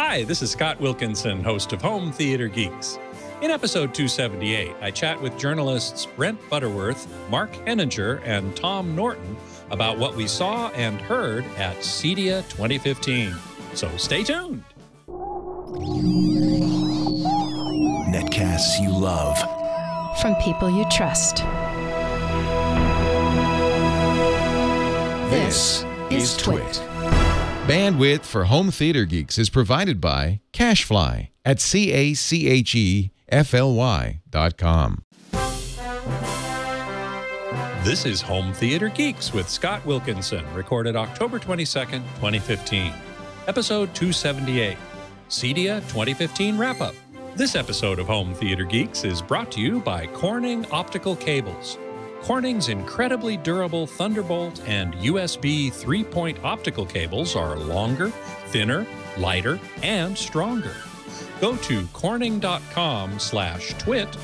Hi, this is Scott Wilkinson, host of Home Theater Geeks. In episode 278, I chat with journalists Brent Butterworth, Mark Henninger, and Tom Norton about what we saw and heard at CEDIA 2015. So stay tuned. Netcasts you love. From people you trust. This is Twit. Bandwidth for Home Theater Geeks is provided by CashFly at CACHEFLY.com. This is Home Theater Geeks with Scott Wilkinson, recorded October 22nd, 2015. Episode 278, CEDIA 2015 Wrap-Up. This episode of Home Theater Geeks is brought to you by Corning Optical Cables. Corning's incredibly durable Thunderbolt and USB 3-point optical cables are longer, thinner, lighter, and stronger. Go to corning.com/twit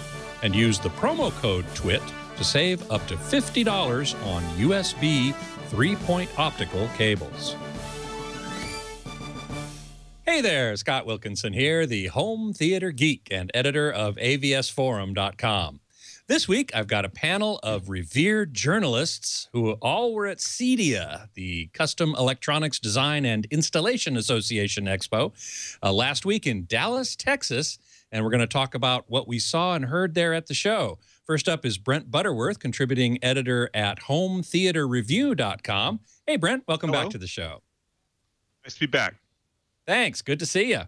and use the promo code TWIT to save up to $50 on USB 3-point optical cables. Hey there, Scott Wilkinson here, the Home Theater Geek and editor of avsforum.com. This week, I've got a panel of revered journalists who all were at CEDIA, the Custom Electronics Design and Installation Association Expo, last week in Dallas, Texas, and we're going to talk about what we saw and heard there at the show. First up is Brent Butterworth, contributing editor at hometheaterreview.com. Hey, Brent, welcome back to the show. Nice to be back. Thanks. Good to see you.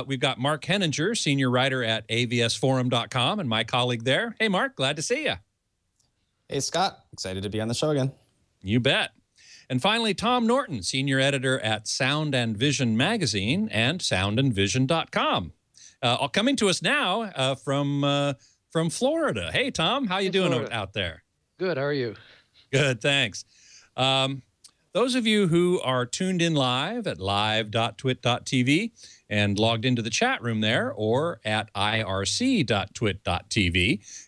We've got Mark Henninger, senior writer at avsforum.com, and my colleague there. Hey, Mark, glad to see you. Hey, Scott. Excited to be on the show again. You bet. And finally, Tom Norton, senior editor at Sound and Vision magazine and soundandvision.com. Coming to us now from Florida. Hey, Tom, how you doing out there? Good. How are you? Good, thanks. Those of you who are tuned in live at live.twit.tv and logged into the chat room there or at irc.twit.tv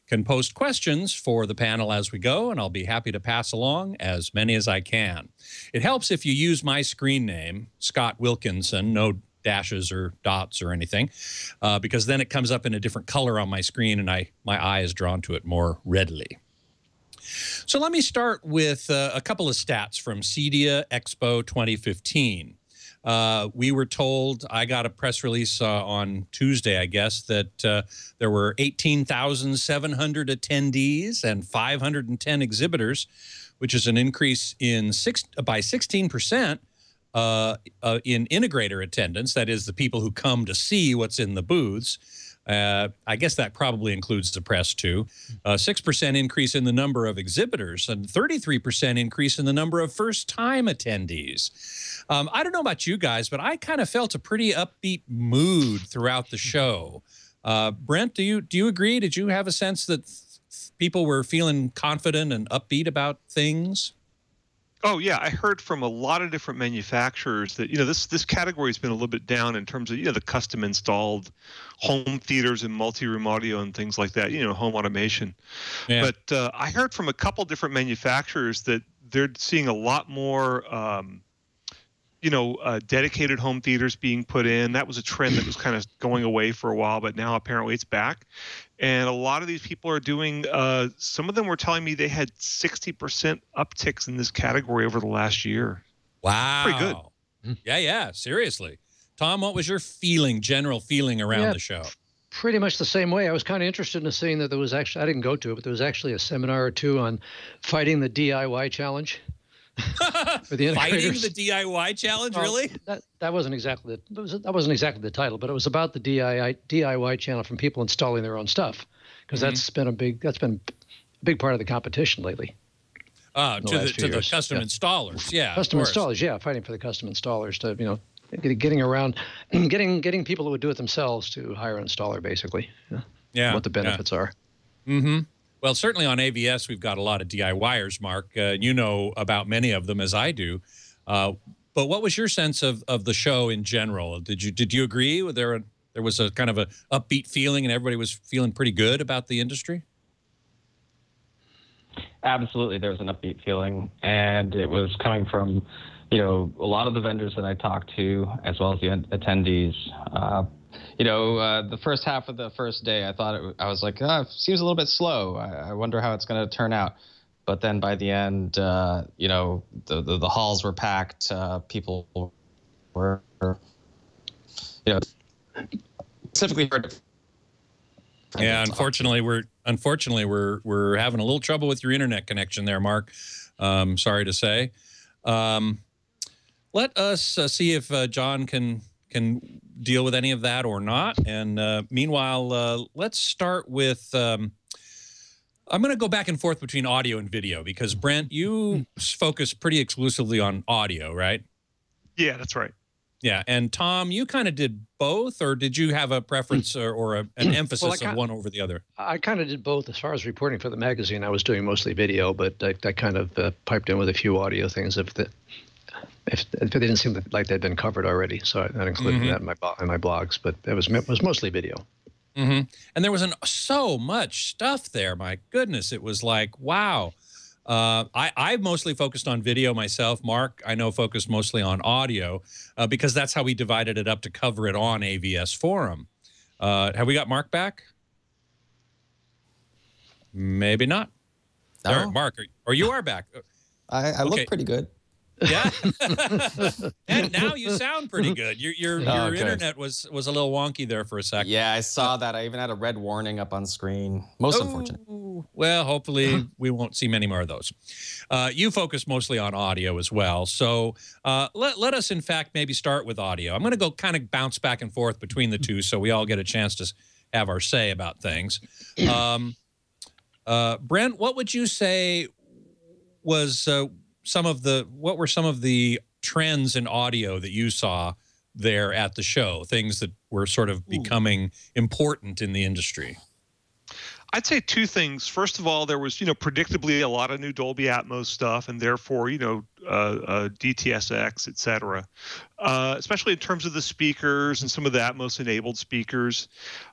can post questions for the panel as we go, and I'll be happy to pass along as many as I can. It helps if you use my screen name, Scott Wilkinson, no dashes or dots or anything, because then it comes up in a different color on my screen and my eye is drawn to it more readily. So let me start with a couple of stats from CEDIA Expo 2015. We were told, I got a press release on Tuesday, I guess, that there were 18,700 attendees and 510 exhibitors, which is an increase by 16% in integrator attendance, that is the people who come to see what's in the booths. I guess that probably includes the press, too. 6% increase in the number of exhibitors and 33% increase in the number of first-time attendees. I don't know about you guys, but I kind of felt a pretty upbeat mood throughout the show. Brent, do you agree? Did you have a sense that people were feeling confident and upbeat about things? Oh, yeah. I heard from a lot of different manufacturers that, this category has been a little bit down in terms of, the custom installed home theaters and multi-room audio and things like that, home automation. Yeah. But I heard from a couple different manufacturers that they're seeing a lot more, dedicated home theaters being put in. That was a trend that was kind of going away for a while, but now apparently it's back. And a lot of these people are doing, some of them were telling me they had 60% upticks in this category over the last year. Wow. Pretty good. Yeah, seriously. Tom, what was your general feeling around the show? Pretty much the same way. I was kind of interested in seeing that there was actually, I didn't go to it, but there was actually a seminar or two on fighting the DIY challenge. For the fighting the DIY challenge, really? That wasn't exactly the title, but it was about the DIY challenge from people installing their own stuff, because that's been a big part of the competition lately. To the custom installers, custom installers, fighting for the custom installers to getting around, getting people who would do it themselves to hire an installer, basically. What the benefits are. Mm-hmm. Well, certainly on AVS, we've got a lot of DIYers, Mark. You know about many of them, as I do. But what was your sense of the show in general? Did you agree? There was a kind of a upbeat feeling and everybody was feeling pretty good about the industry? Absolutely. There was an upbeat feeling, and it was coming from a lot of the vendors that I talked to, as well as the attendees, the first half of the first day, I was like, it seems a little bit slow. I wonder how it's going to turn out. But then by the end, the halls were packed. People were, specifically heard. Yeah, unfortunately, we're having a little trouble with your internet connection there, Mark. Sorry to say. Let us see if John can deal with any of that or not. And meanwhile, let's start with. I'm going to go back and forth between audio and video because Brent, you focus pretty exclusively on audio, right? Yeah, that's right. Yeah, and Tom, you kind of did both, or did you have a preference or an emphasis of one over the other? I kind of did both. As far as reporting for the magazine, I was doing mostly video, but I kind of piped in with a few audio things if they didn't seem like they'd been covered already. So I included that in my blogs, but it was mostly video. And there was so much stuff there. My goodness, it was like, wow. I mostly focused on video myself. Mark, I know, focused mostly on audio because that's how we divided it up to cover it on AVS Forum. Have we got Mark back? Maybe not. No. There, Mark, or you are back. I look pretty good. Yeah. And now you sound pretty good. Your internet was a little wonky there for a second. Yeah, I saw that. I even had a red warning up on screen. Most unfortunate. Well, hopefully we won't see many more of those. You focus mostly on audio as well. So let us, in fact, maybe start with audio. I'm going to go kind of bounce back and forth between the two so we all get a chance to have our say about things. Brent, what would you say was what were some of the trends in audio that you saw there at the show, things that were sort of becoming important in the industry? I'd say two things. First of all, there was, predictably a lot of new Dolby Atmos stuff, and therefore, DTSX, et cetera, especially in terms of the speakers and some of the Atmos-enabled speakers.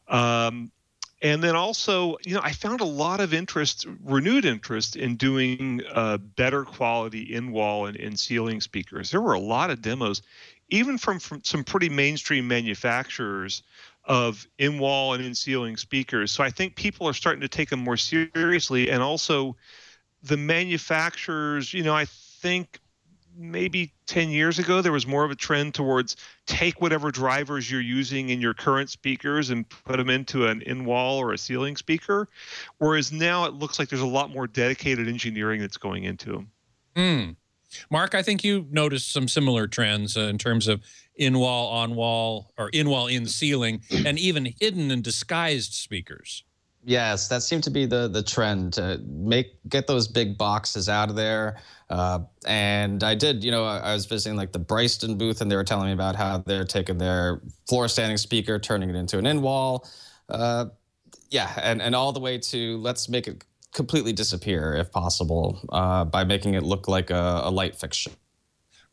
And then also, I found a lot of renewed interest in doing better quality in-wall and in-ceiling speakers. There were a lot of demos, even from some pretty mainstream manufacturers, of in-wall and in-ceiling speakers. So I think people are starting to take them more seriously. And also the manufacturers, I think maybe 10 years ago, there was more of a trend towards take whatever drivers you're using in your current speakers and put them into an in-wall or a ceiling speaker. Whereas now it looks like there's a lot more dedicated engineering that's going into them. Mark, I think you noticed some similar trends in terms of in-wall, on-wall, or in-wall, in-ceiling, and even hidden and disguised speakers. Yes, that seemed to be the trend, to get those big boxes out of there. And I did, I was visiting like the Bryston booth, and they were telling me about how they're taking their floor standing speaker, turning it into an in-wall. And all the way to let's make it completely disappear if possible by making it look like a light fixture.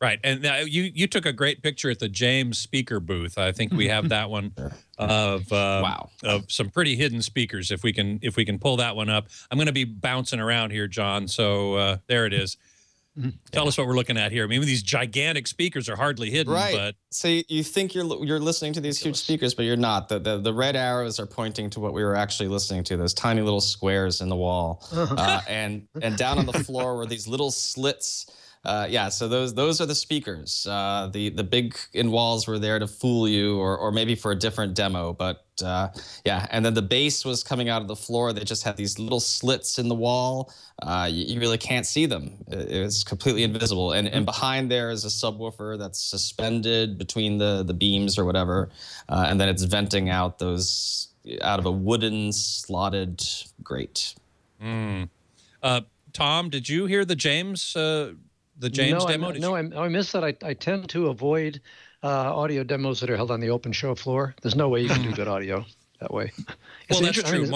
Right, and you took a great picture at the James speaker booth. I think we have that one of some pretty hidden speakers. If we can pull that one up, I'm going to be bouncing around here, John. So there it is. Tell us what we're looking at here. I mean, these gigantic speakers are hardly hidden, right? But so you think you're listening to these huge speakers, but you're not. The red arrows are pointing to what we were actually listening to. Those tiny little squares in the wall, and down on the floor were these little slits. So those are the speakers. The big in walls were there to fool you, or maybe for a different demo. But and then the bass was coming out of the floor. They just had these little slits in the wall. You really can't see them. It's completely invisible. And behind there is a subwoofer that's suspended between the beams or whatever, and then it's venting out those out of a wooden slotted grate. Tom, did you hear the James? The James demo? No, I missed that. I tend to avoid audio demos that are held on the open show floor. There's no way you can do good audio that way. Well, that's true.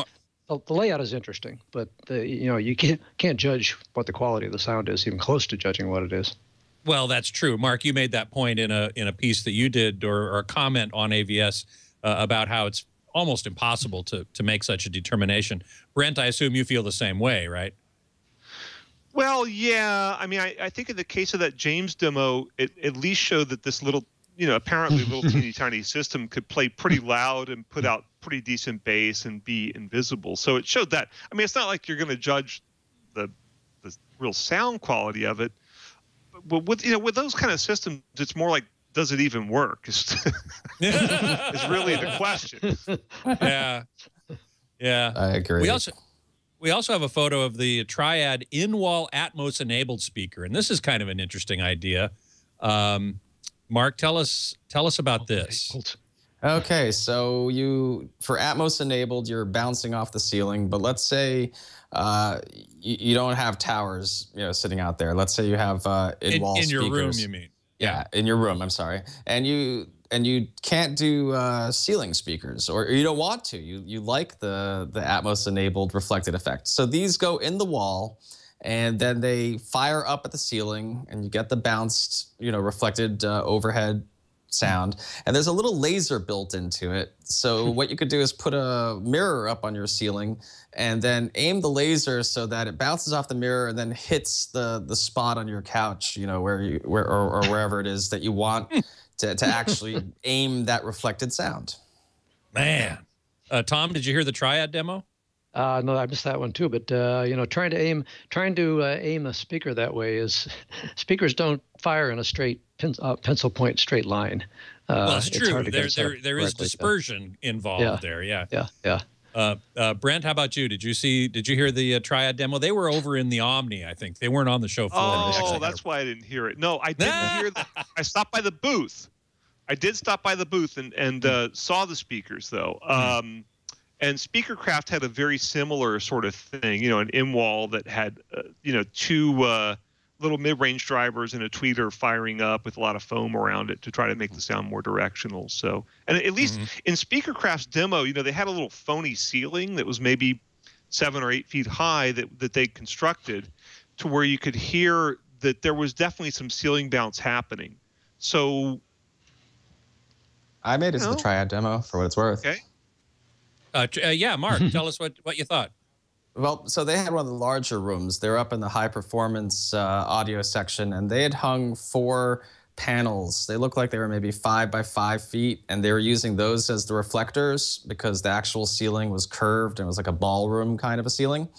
The layout is interesting, but you can't judge what the quality of the sound is, even close to judging what it is. Well, that's true. Mark, you made that point in a piece that you did, or a comment on AVS about how it's almost impossible to make such a determination. Brent, I assume you feel the same way, right? Well, yeah. I mean, I think in the case of that James demo, it at least showed that this little, apparently little teeny tiny system could play pretty loud and put out pretty decent bass and be invisible. So it showed that. I mean, it's not like you're going to judge the real sound quality of it, but with those kind of systems, it's more like, does it even work? Is really the question. Yeah, I agree. We also have a photo of the Triad in-wall Atmos enabled speaker, and this is kind of an interesting idea. Mark, tell us about this. Okay, so for Atmos enabled, you're bouncing off the ceiling, but let's say you don't have towers, sitting out there. Let's say you have in-wall speakers. In your room, you mean? Yeah, in your room. I'm sorry, and you can't do ceiling speakers, or you don't want to. You like the Atmos enabled reflected effect. So these go in the wall, and then they fire up at the ceiling, and you get the bounced, reflected overhead sound. And there's a little laser built into it. So what you could do is put a mirror up on your ceiling and then aim the laser so that it bounces off the mirror and then hits the spot on your couch, or wherever it is that you want to actually aim that reflected sound. Man. Tom, did you hear the Triad demo? No, I missed that one too. But trying to aim a speaker that way is speakers don't fire in a straight pencil point straight line. Well, it's true. There is dispersion involved there. Yeah. Brent, how about you? Did you hear the Triad demo? They were over in the Omni, I think. They weren't on the show floor. Oh, that's why I didn't hear it. No, I didn't hear that. I stopped by the booth. I did stop by the booth and saw the speakers though. And Speakercraft had a very similar sort of thing, an in-wall that had, two little mid-range drivers and a tweeter firing up with a lot of foam around it to try to make the sound more directional. So, and at least in Speakercraft's demo, they had a little phony ceiling that was maybe 7 or 8 feet high that they constructed to where you could hear that there was definitely some ceiling bounce happening. So I made it to the Triad demo for what it's worth. Okay. Yeah, Mark, tell us what you thought. Well, so they had one of the larger rooms. They're up in the high performance audio section, and they had hung 4 panels. They looked like they were maybe 5 by 5 feet, and they were using those as the reflectors because the actual ceiling was curved and it was like a ballroom kind of a ceiling.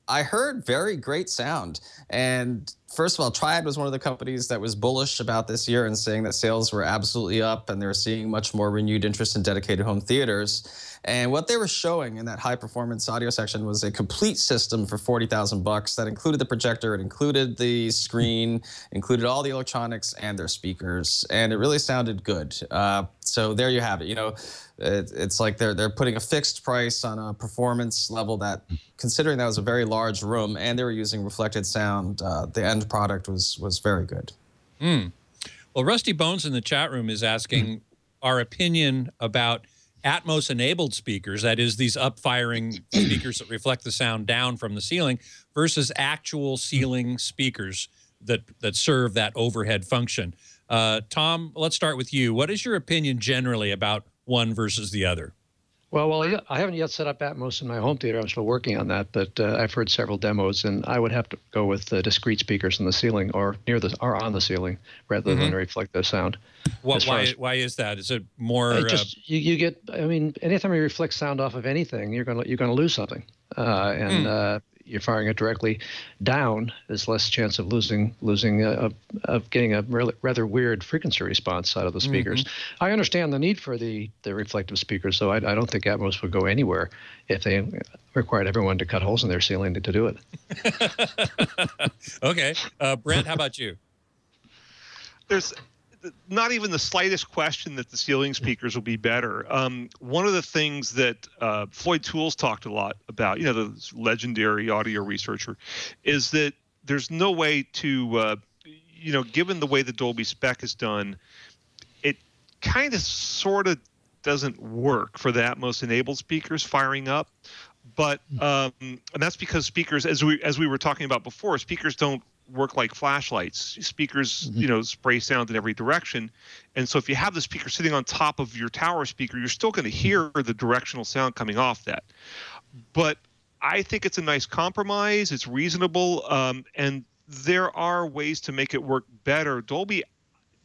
I heard very great sound. And first of all, Triad was one of the companies that was bullish about this year and saying that sales were absolutely up and they were seeing much more renewed interest in dedicated home theaters. And what they were showing in that high performance audio section was a complete system for $40,000 that included the projector, it included the screen, included all the electronics and their speakers, and it really sounded good. So there you have it. It's like they're putting a fixed price on a performance level that, considering that was a very large room and they were using reflected sound, the end product was very good. Well, Rusty Bones in the chat room is asking our opinion about Atmos-enabled speakers, that is, these up-firing speakers that reflect the sound down from the ceiling, versus actual ceiling speakers that serve that overhead function. Tom, let's start with you. What is your opinion generally about one versus the other? Well, I haven't yet set up Atmos in my home theater. I'm still working on that, but I've heard several demos, and I would have to go with discrete speakers in the ceiling or on the ceiling rather than reflect the sound. Why is that? Is it more? You get. I mean, anytime you reflect sound off of anything, you're gonna lose something, and you're firing it directly down. There's less chance of of getting a rather weird frequency response out of the speakers. I understand the need for the reflective speakers, so I don't think Atmos would go anywhere if they required everyone to cut holes in their ceiling to do it. Okay, Brent, how about you? There's not even the slightest question that the ceiling speakers will be better. One of the things that Floyd Tools talked a lot about, the legendary audio researcher, is that there's no way to, given the way the Dolby spec is done, it kind of sort of doesn't work for the Atmos-enabled speakers firing up. But and that's because speakers, as we were talking about before, speakers don't work like flashlights. Speakers, spray sound in every direction. And so if you have the speaker sitting on top of your tower speaker, you're still going to hear the directional sound coming off that. But I think it's a nice compromise. It's reasonable, and there are ways to make it work better. Dolby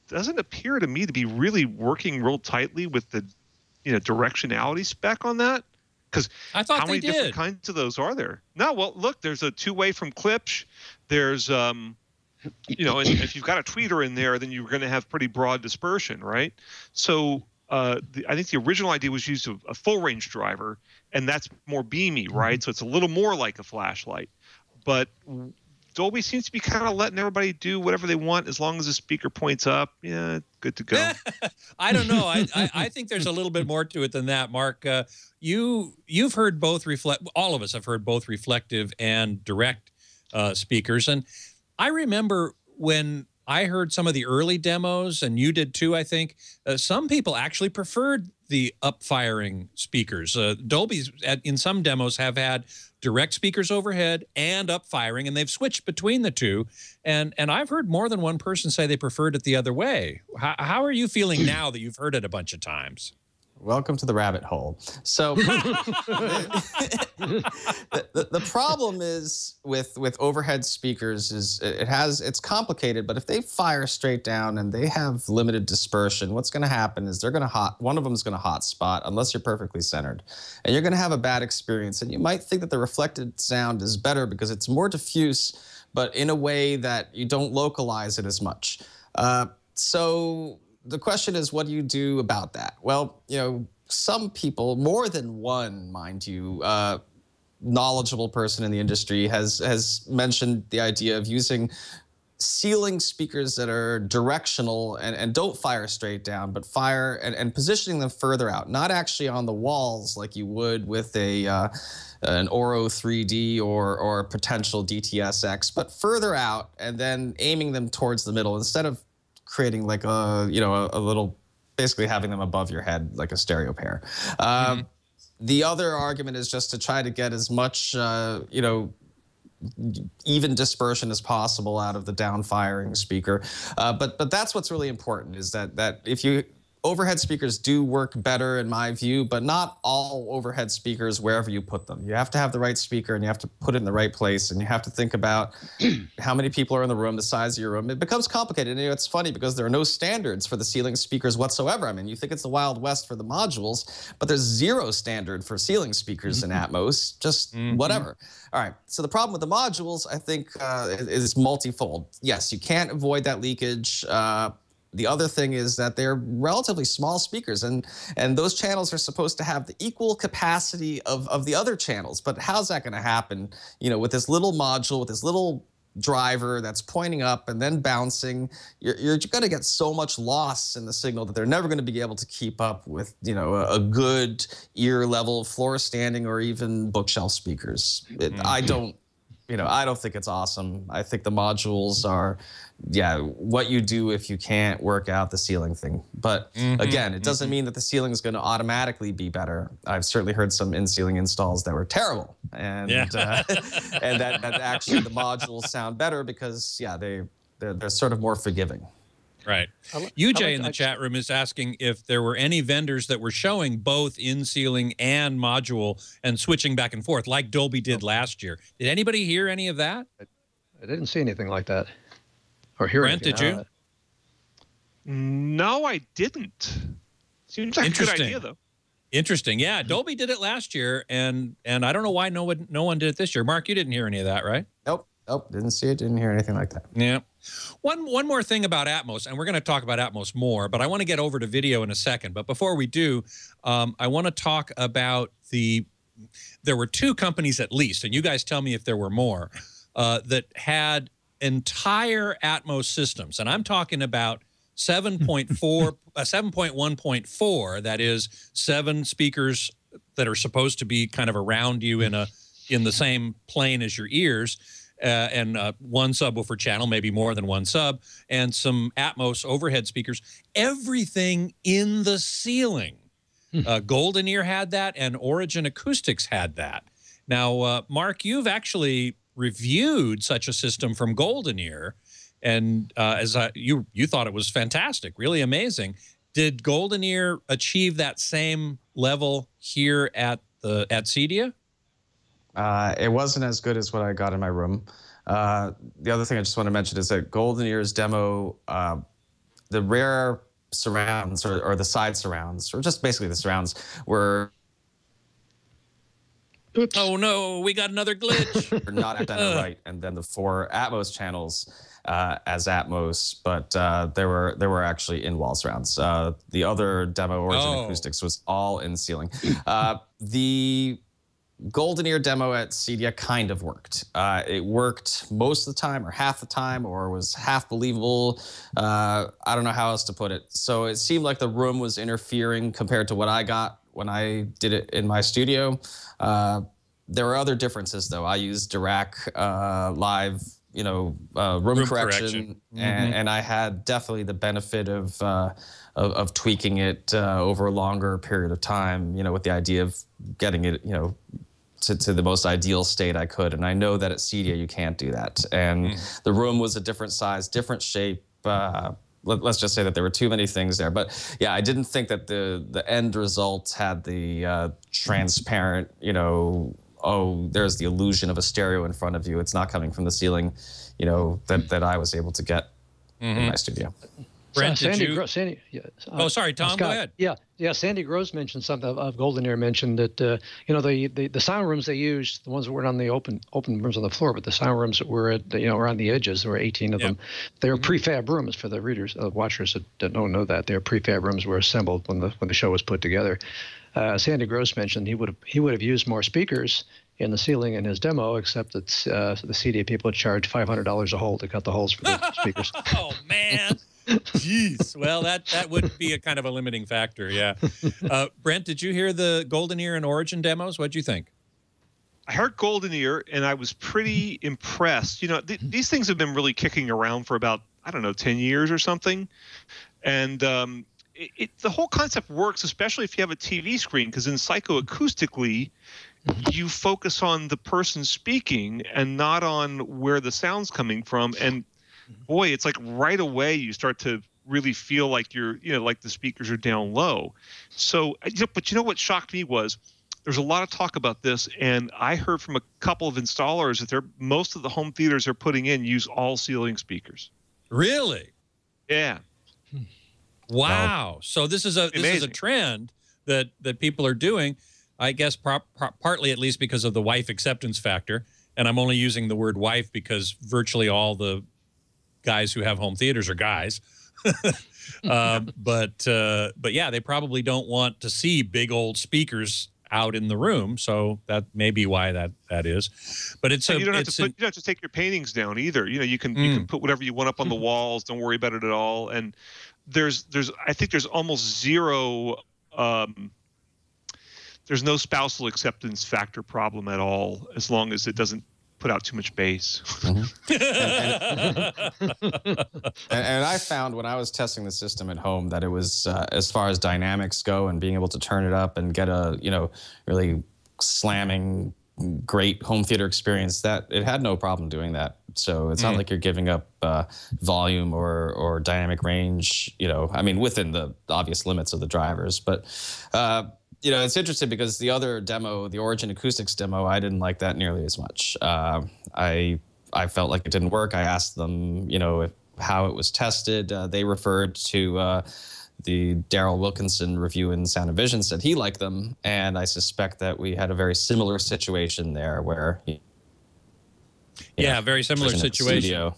doesn't appear to me to be really working real tightly with the, directionality spec on that. Because I thought how many they different did. kinds of those are there? No, well, look, there's a two-way from Klipsch. There's, and if you've got a tweeter in there, then you're going to have pretty broad dispersion, right? So I think the original idea was use a full-range driver, and that's more beamy, right? So it's a little more like a flashlight. But Dolby seems to be kind of letting everybody do whatever they want as long as the speaker points up. Yeah, good to go. I don't know. I think there's a little bit more to it than that, Mark. You've heard both all of us have heard both reflective and direct speakers. And I remember when I heard some of the early demos, and you did too, I think, some people actually preferred the up-firing speakers. Dolby's, in some demos, have had direct speakers overhead and up-firing, and they've switched between the two. And I've heard more than one person say they preferred it the other way. How are you feeling now that you've heard it a bunch of times? Welcome to the rabbit hole. So the problem is with overhead speakers is it's complicated, but if they fire straight down and they have limited dispersion, what's going to happen is one of them is going to hot spot unless you're perfectly centered, and you're going to have a bad experience. And you might think that the reflected sound is better because it's more diffuse, but in a way that you don't localize it as much. So the question is, what do you do about that? Well, some people, more than one, mind you, knowledgeable person in the industry has mentioned the idea of using ceiling speakers that are directional and don't fire straight down, but fire and positioning them further out, not actually on the walls like you would with an Oro 3D or a potential DTSX, but further out and then aiming them towards the middle instead of creating like a little, basically having them above your head like a stereo pair. The other argument is just to try to get as much even dispersion as possible out of the down firing speaker. But that's what's really important, is that if you overhead speakers do work better in my view, but not all overhead speakers wherever you put them. You have to have the right speaker and you have to put it in the right place, and you have to think about how many people are in the room, the size of your room. It becomes complicated. And it's funny because there are no standards for the ceiling speakers whatsoever. I mean, you think it's the Wild West for the modules, but there's zero standard for ceiling speakers in Atmos, just whatever. All right, so the problem with the modules, I think, is multifold. Yes, you can't avoid that leakage. The other thing is that they're relatively small speakers, and those channels are supposed to have the equal capacity of the other channels. But how's that going to happen, with this little module, with this little driver that's pointing up and then bouncing? You're going to get so much loss in the signal that they're never going to be able to keep up with, a good ear level floor standing or even bookshelf speakers. I don't think it's awesome. I think the modules are, what you do if you can't work out the ceiling thing. But again, it doesn't mean that the ceiling is going to automatically be better. I've certainly heard some in-ceiling installs that were terrible, and and that actually the modules sound better because they're sort of more forgiving. Right. UJ in the chat room is asking if there were any vendors that were showing both in-ceiling and module and switching back and forth like Dolby did last year. Did anybody hear any of that? I didn't see anything like that. Or hear Brent, did you? No, I didn't. Seems like a good idea, though. Interesting. Yeah, Dolby did it last year, and I don't know why no one did it this year. Mark, you didn't hear any of that, right? Nope, didn't see it, didn't hear anything like that. Yeah. One more thing about Atmos, and we're going to talk about Atmos more, but I want to get over to video in a second. But before we do, I want to talk about there were two companies at least, and you guys tell me if there were more, that had entire Atmos systems. And I'm talking about 7.1.4, that is 7 speakers that are supposed to be kind of around you in the same plane as your ears, and one subwoofer channel, maybe more than one sub, and some Atmos overhead speakers. Everything in the ceiling. Golden Ear had that, and Origin Acoustics had that. Now, Mark, you've actually reviewed such a system from Golden Ear, and you thought it was fantastic, really amazing. Did Golden Ear achieve that same level here at CEDIA? It wasn't as good as what I got in my room. The other thing I just want to mention is that Golden Ear's demo, the rear surrounds or the side surrounds, or just basically the surrounds, were Oops. Oh no, we got another glitch. not at center right, and then the 4 Atmos channels as Atmos, but there were actually in-wall surrounds. The other demo, Origin Acoustics, was all in ceiling. The Golden Ear demo at CEDIA kind of worked. It worked most of the time, or half the time, or was half believable. I don't know how else to put it. So it seemed like the room was interfering compared to what I got when I did it in my studio. There were other differences, though. I used Dirac live, room correction, and I had definitely the benefit of tweaking it over a longer period of time. With the idea of getting it, to the most ideal state I could. And I know that at CEDIA you can't do that. And the room was a different size, different shape. Let's just say that there were too many things there. But yeah, I didn't think that the end result had the transparent, oh, there's the illusion of a stereo in front of you. It's not coming from the ceiling, that I was able to get in my studio. Brent, Sandy, oh, sorry, Tom, Scott, go ahead. Yeah. Sandy Gross mentioned something of Golden Ear mentioned that the sound rooms they used, the ones that weren't on the open rooms on the floor, but the sound rooms that were at around the edges, there were 18 of them. They were prefab rooms for the readers, watchers that don't know that. Their prefab rooms were assembled when the show was put together. Sandy Gross mentioned he would have used more speakers in the ceiling in his demo, except that the CEDIA people had charged $500 a hole to cut the holes for the speakers. Oh man. Jeez. Well, that would be a kind of a limiting factor, yeah. Brent, did you hear the Golden Ear and Origin demos? What'd you think? I heard Golden Ear, and I was pretty impressed. These things have been really kicking around for about, 10 years or something. And the whole concept works, especially if you have a TV screen, because in psychoacoustically, you focus on the person speaking and not on where the sound's coming from. And boy, it's like right away you start to really feel like you're, like the speakers are down low. So, but what shocked me was there's a lot of talk about this, and I heard from a couple of installers that most of the home theaters they're putting in use all ceiling speakers. Really? Yeah. Wow. So this is a trend that people are doing, I guess partly at least because of the wife acceptance factor. And I'm only using the word wife because virtually all the guys who have home theaters are guys. But yeah, they probably don't want to see big old speakers out in the room, so that may be why that is. But you don't have to take your paintings down either. You can put whatever you want up on the walls. Don't worry about it at all. And I think there's almost zero. There's no spousal acceptance factor problem at all, as long as it doesn't put out too much bass. And I found when I was testing the system at home that it was, as far as dynamics go and being able to turn it up and get a, really slamming great home theater experience, that it had no problem doing that. So it's not like you're giving up volume or dynamic range, within the obvious limits of the drivers. But it's interesting because the other demo, the Origin Acoustics demo, I didn't like that nearly as much. I felt like it didn't work. I asked them, how it was tested. They referred to the Daryl Wilkinson review in Sound and Vision, said he liked them, and I suspect that we had a very similar situation there where very similar situation.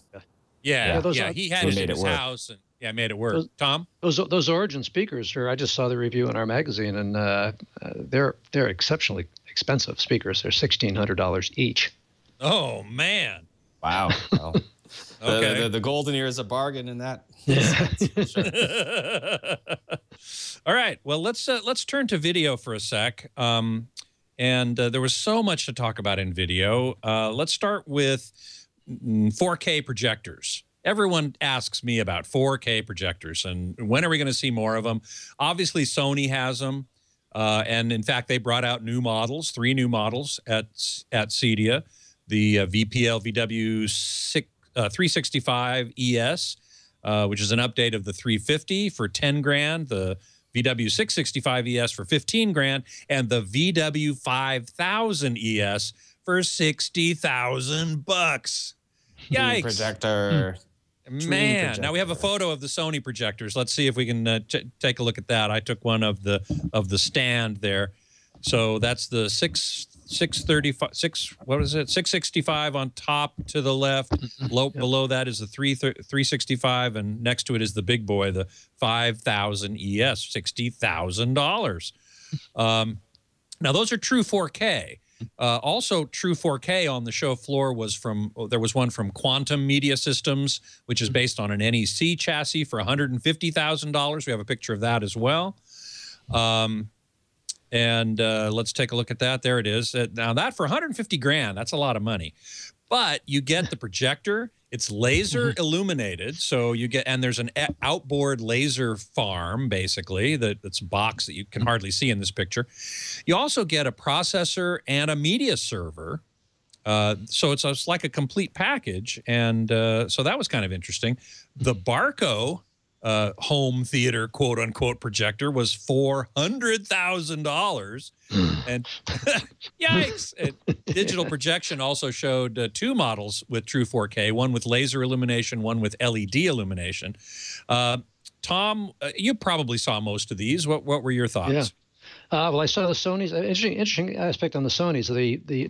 Yeah, he had it in his work. house and made it work. Tom? Those Origin speakers, I just saw the review in our magazine, and they're exceptionally expensive speakers. They're $1,600 each. Oh man! Wow. Well, okay. The Golden Ear is a bargain in that. Sure. All right. Well, let's turn to video for a sec. And there was so much to talk about in video. Let's start with 4K projectors. Everyone asks me about 4K projectors and when are we going to see more of them? Obviously, Sony has them. And in fact, they brought out new models, 3 new models at CEDIA. The VPL VW 365 ES, which is an update of the 350 for 10 grand, the VW 665 ES for 15 grand, and the VW 5000 ES for $60,000. Yikes. Projector. Man, now we have a photo of the Sony projectors. Let's see if we can take a look at that. I took one of the stand there. So that's the 665 on top to the left. Below that is the 365, and next to it is the big boy, the 5000 ES, $60,000. Now those are true 4K. Also true 4K on the show floor was there was one from Quantum Media Systems, which is based on an NEC chassis for $150,000. We have a picture of that as well. Let's take a look at that. There it is. Now that for 150 grand, that's a lot of money. But you get the projector. It's laser illuminated, so you get, and there's an outboard laser farm, basically, that's a box that you can hardly see in this picture. You also get a processor and a media server, so it's like a complete package, and so that was kind of interesting. The Barco home theater quote-unquote projector was $400,000, and yikes. Digital projection also showed two models with true 4K, one with laser illumination, one with LED illumination. Tom, you probably saw most of these. What were your thoughts? Yeah. Well, I saw the Sony's. Interesting aspect on the Sony's.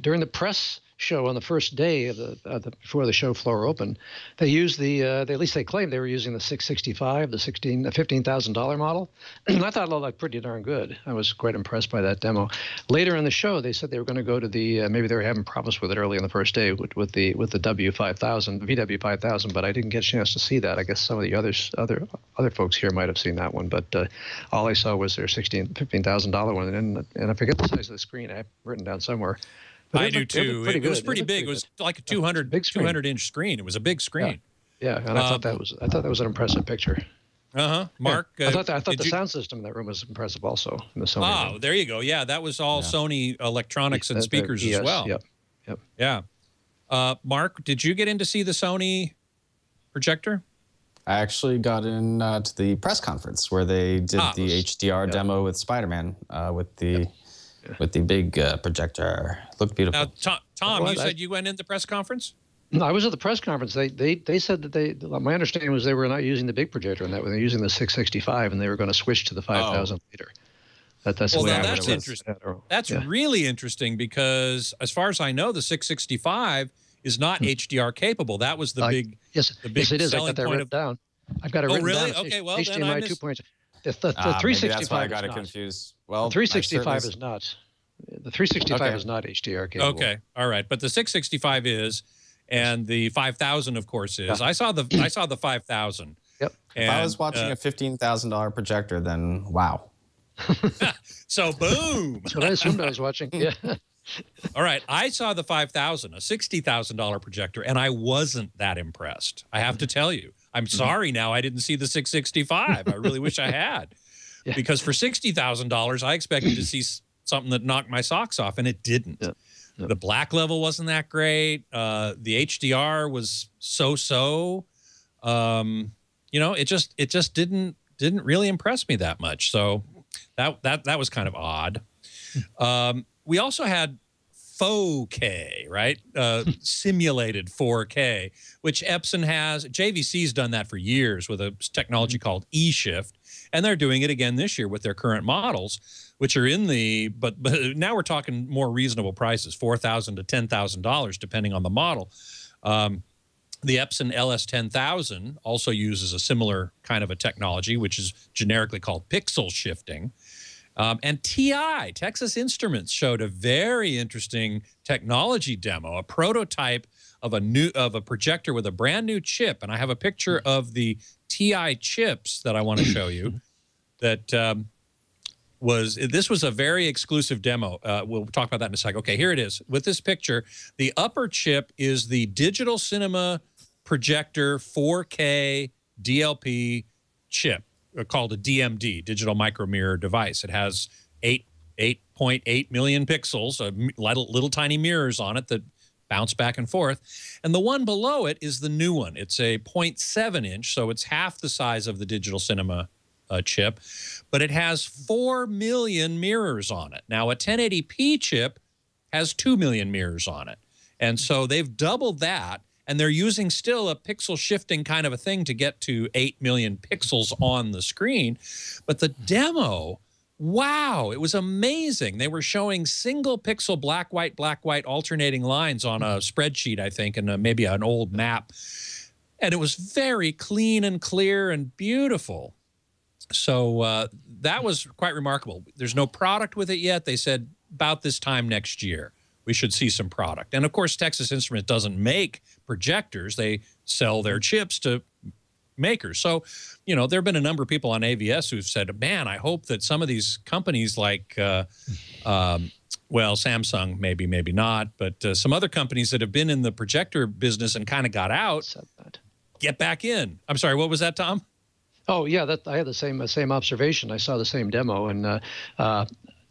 During the press show on the first day of before the show floor opened, they used at least they claimed they were using the 665, the $15,000 model. I thought it looked pretty darn good. I was quite impressed by that demo. Later in the show, they said they were going to go to the maybe they were having problems with it early on the first day with the W5000, VW5000, but I didn't get a chance to see that. I guess some of the other folks here might have seen that one, but all I saw was their $15,000 one, and I forget the size of the screen. I have it written down somewhere. But I do too. It was pretty big. It was like a 200-inch screen. It was a big screen. Yeah, and I thought that was an impressive picture. Mark, I thought the sound system in that room was impressive also in the Sony room. There you go. Yeah, that was all Sony electronics and speakers as well. Yep. Yeah. Mark, did you get in to see the Sony projector? I actually got in to the press conference where they did the HDR demo with Spider-Man with the big projector. Looked beautiful. Now, Tom, you said you went in the press conference? No, I was at the press conference. They said that my understanding was they were not using the big projector in that way. They're using the 665, and they were going to switch to the 5000 later. That's interesting. That's really interesting because, as far as I know, the 665 is not HDR capable. That was the big yes, it is. I got that written down. I've got it written down. Okay, well, HDMI 2.0. The 365 that's why I got it confused. Well, the 365 is not. The 365 is not HDR capable. Okay, all right, but the 665 is, and the 5000, of course, is. Yeah. I saw the 5000. Yep. If I was watching a $15,000 projector, then wow. So boom. That's what I assumed I was watching. Yeah. All right, I saw the 5000, a $60,000 projector, and I wasn't that impressed. I have to tell you. I'm sorry now I didn't see the 665. I really wish I had. Yeah. Because for $60,000, I expected to see something that knocked my socks off, and it didn't. Yeah. Yeah. The black level wasn't that great. The HDR was so-so. You know, it just didn't really impress me that much. So that was kind of odd. We also had 4K, right? Simulated 4K, which Epson has. JVC's done that for years with a technology called eShift, and they're doing it again this year with their current models, which are in the, but now we're talking more reasonable prices, $4,000 to $10,000, depending on the model. The Epson LS10000 also uses a similar kind of a technology, which is generically called pixel shifting. And TI, Texas Instruments, showed a very interesting technology demo, a prototype of a projector with a brand new chip. And I have a picture of the TI chips that I want to show you. This was a very exclusive demo. We'll talk about that in a second. Okay, here it is. With this picture, the upper chip is the Digital Cinema Projector 4K DLP chip, called a DMD, digital micro mirror device. It has 8.8 million pixels, little tiny mirrors on it that bounce back and forth. And the one below it is the new one. It's a 0.7 inch, so it's half the size of the digital cinema chip, but it has 4 million mirrors on it. Now, a 1080p chip has 2 million mirrors on it. And so they've doubled that, and they're using still a pixel shifting kind of a thing to get to 8 million pixels on the screen. But the demo, wow, it was amazing. They were showing single pixel black, white, alternating lines on a spreadsheet, I think, and maybe an old map. And it was very clean and clear and beautiful. So that was quite remarkable. There's no product with it yet. They said about this time next year, we should see some product. And of course, Texas Instruments doesn't make projectors. They sell their chips to makers. So, you know, there have been a number of people on AVS who've said, man, I hope that some of these companies like, well, Samsung, maybe not, but some other companies that have been in the projector business and kind of got out, get back in. I'm sorry, what was that, Tom? Oh yeah, I had the same observation. I saw the same demo, and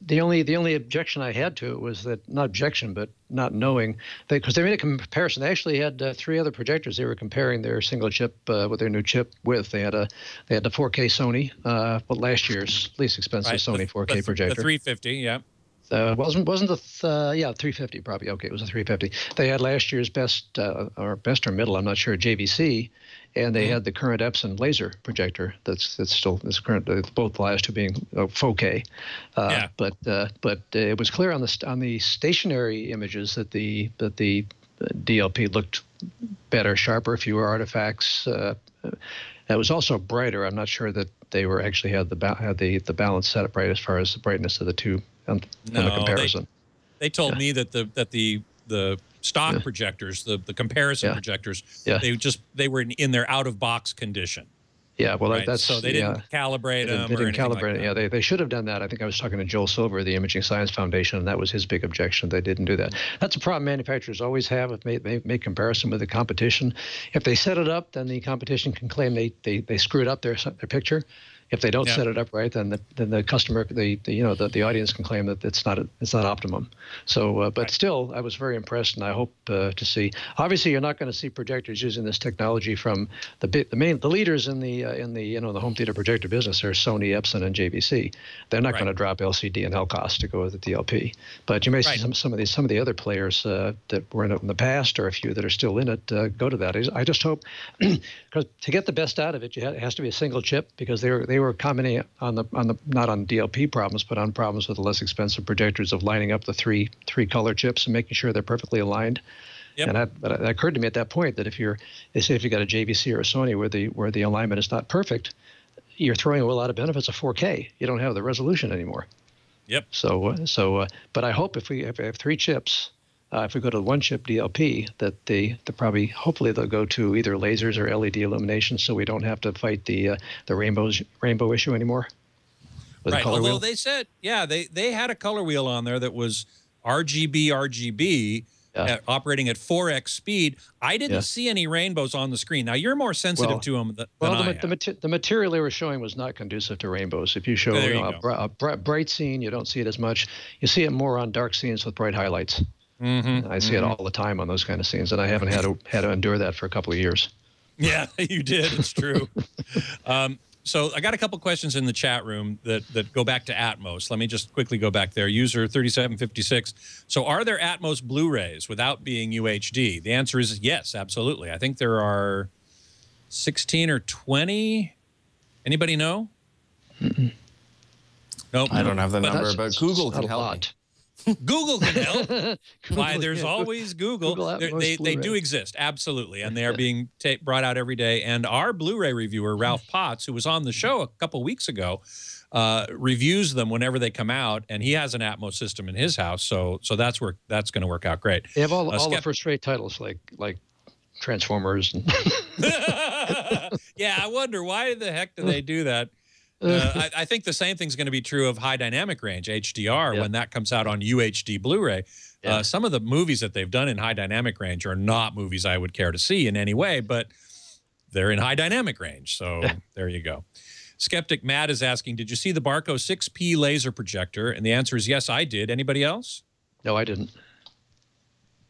the only objection I had to it was that, not objection, but not knowing, because they made a comparison. They actually had 3 other projectors they were comparing their single chip with their new chip with. They had the 4K Sony, but last year's least expensive Sony 4K projector. The 350, yeah. Wasn't the yeah, 350 probably. Okay, it was a 350. They had last year's best or middle, I'm not sure, JVC, and they had the current Epson laser projector that's still current. Both the last two being 4K. Yeah. But it was clear on the stationary images that the DLP looked better, sharper, fewer artifacts. It was also brighter. I'm not sure that they were actually had the balance set up right as far as the brightness of the two. On the comparison. They told me that the stock projectors, the comparison projectors, they were in their out of box condition. Yeah, well, right? that's so they didn't calibrate them. They didn't calibrate it. Yeah, they should have done that. I think I was talking to Joel Silver of the Imaging Science Foundation, and that was his big objection. They didn't do that. That's a problem manufacturers always have if they make comparison with the competition. If they set it up, then the competition can claim they screwed up their picture. If they don't set it up right, then the customer, the audience can claim that it's not optimum. So, but still, I was very impressed, and I hope to see. Obviously, you're not going to see projectors using this technology from the leaders in the the home theater projector business are Sony, Epson, and JVC. They're not going to drop LCD and LCOS to go with the DLP. But you may see some of the other players that were in it in the past, or a few that are still in it, go to that. I just hope, because to get the best out of it, it has to be a single chip, because they were commenting on the not on DLP problems, but on problems with the less expensive projectors of lining up the three color chips and making sure they're perfectly aligned. Yep. And that occurred to me at that point that if you got a JVC or a Sony where the alignment is not perfect, you're throwing away a lot of benefits of 4K. You don't have the resolution anymore. Yep. But I hope if we have 3 chips. If we go to the 1-chip DLP, that hopefully they'll go to either lasers or LED illumination, so we don't have to fight the rainbow issue anymore. Right. Although they said, they had a color wheel on there that was RGB operating at 4x speed. I didn't see any rainbows on the screen. Now you're more sensitive to them than I am. The material they were showing was not conducive to rainbows. If you show a bright scene, you don't see it as much. You see it more on dark scenes with bright highlights. I see it all the time on those kind of scenes, and I haven't had to endure that for a couple of years. Yeah, you did. It's true. So I got a couple questions in the chat room that go back to Atmos. Let me just quickly go back there. User 3756. So are there Atmos Blu-rays without being UHD? The answer is yes, absolutely. I think there are 16 or 20. Anybody know? Nope. I don't have the number, but Google can help me. Google can help. Why, there's always Google. They do exist, absolutely, and they are being brought out every day. And our Blu-ray reviewer, Ralph Potts, who was on the show a couple weeks ago, reviews them whenever they come out, and he has an Atmos system in his house, so that's going to work out great. They have all the first-rate titles like Transformers. Yeah, I wonder why the heck do they do that. I think the same thing's going to be true of high dynamic range, HDR, when that comes out on UHD Blu-ray. Some of the movies that they've done in high dynamic range are not movies I would care to see in any way, but they're in high dynamic range. So there you go. Skeptic Matt is asking, did you see the Barco 6P laser projector? And the answer is yes, I did. Anybody else? No, I didn't.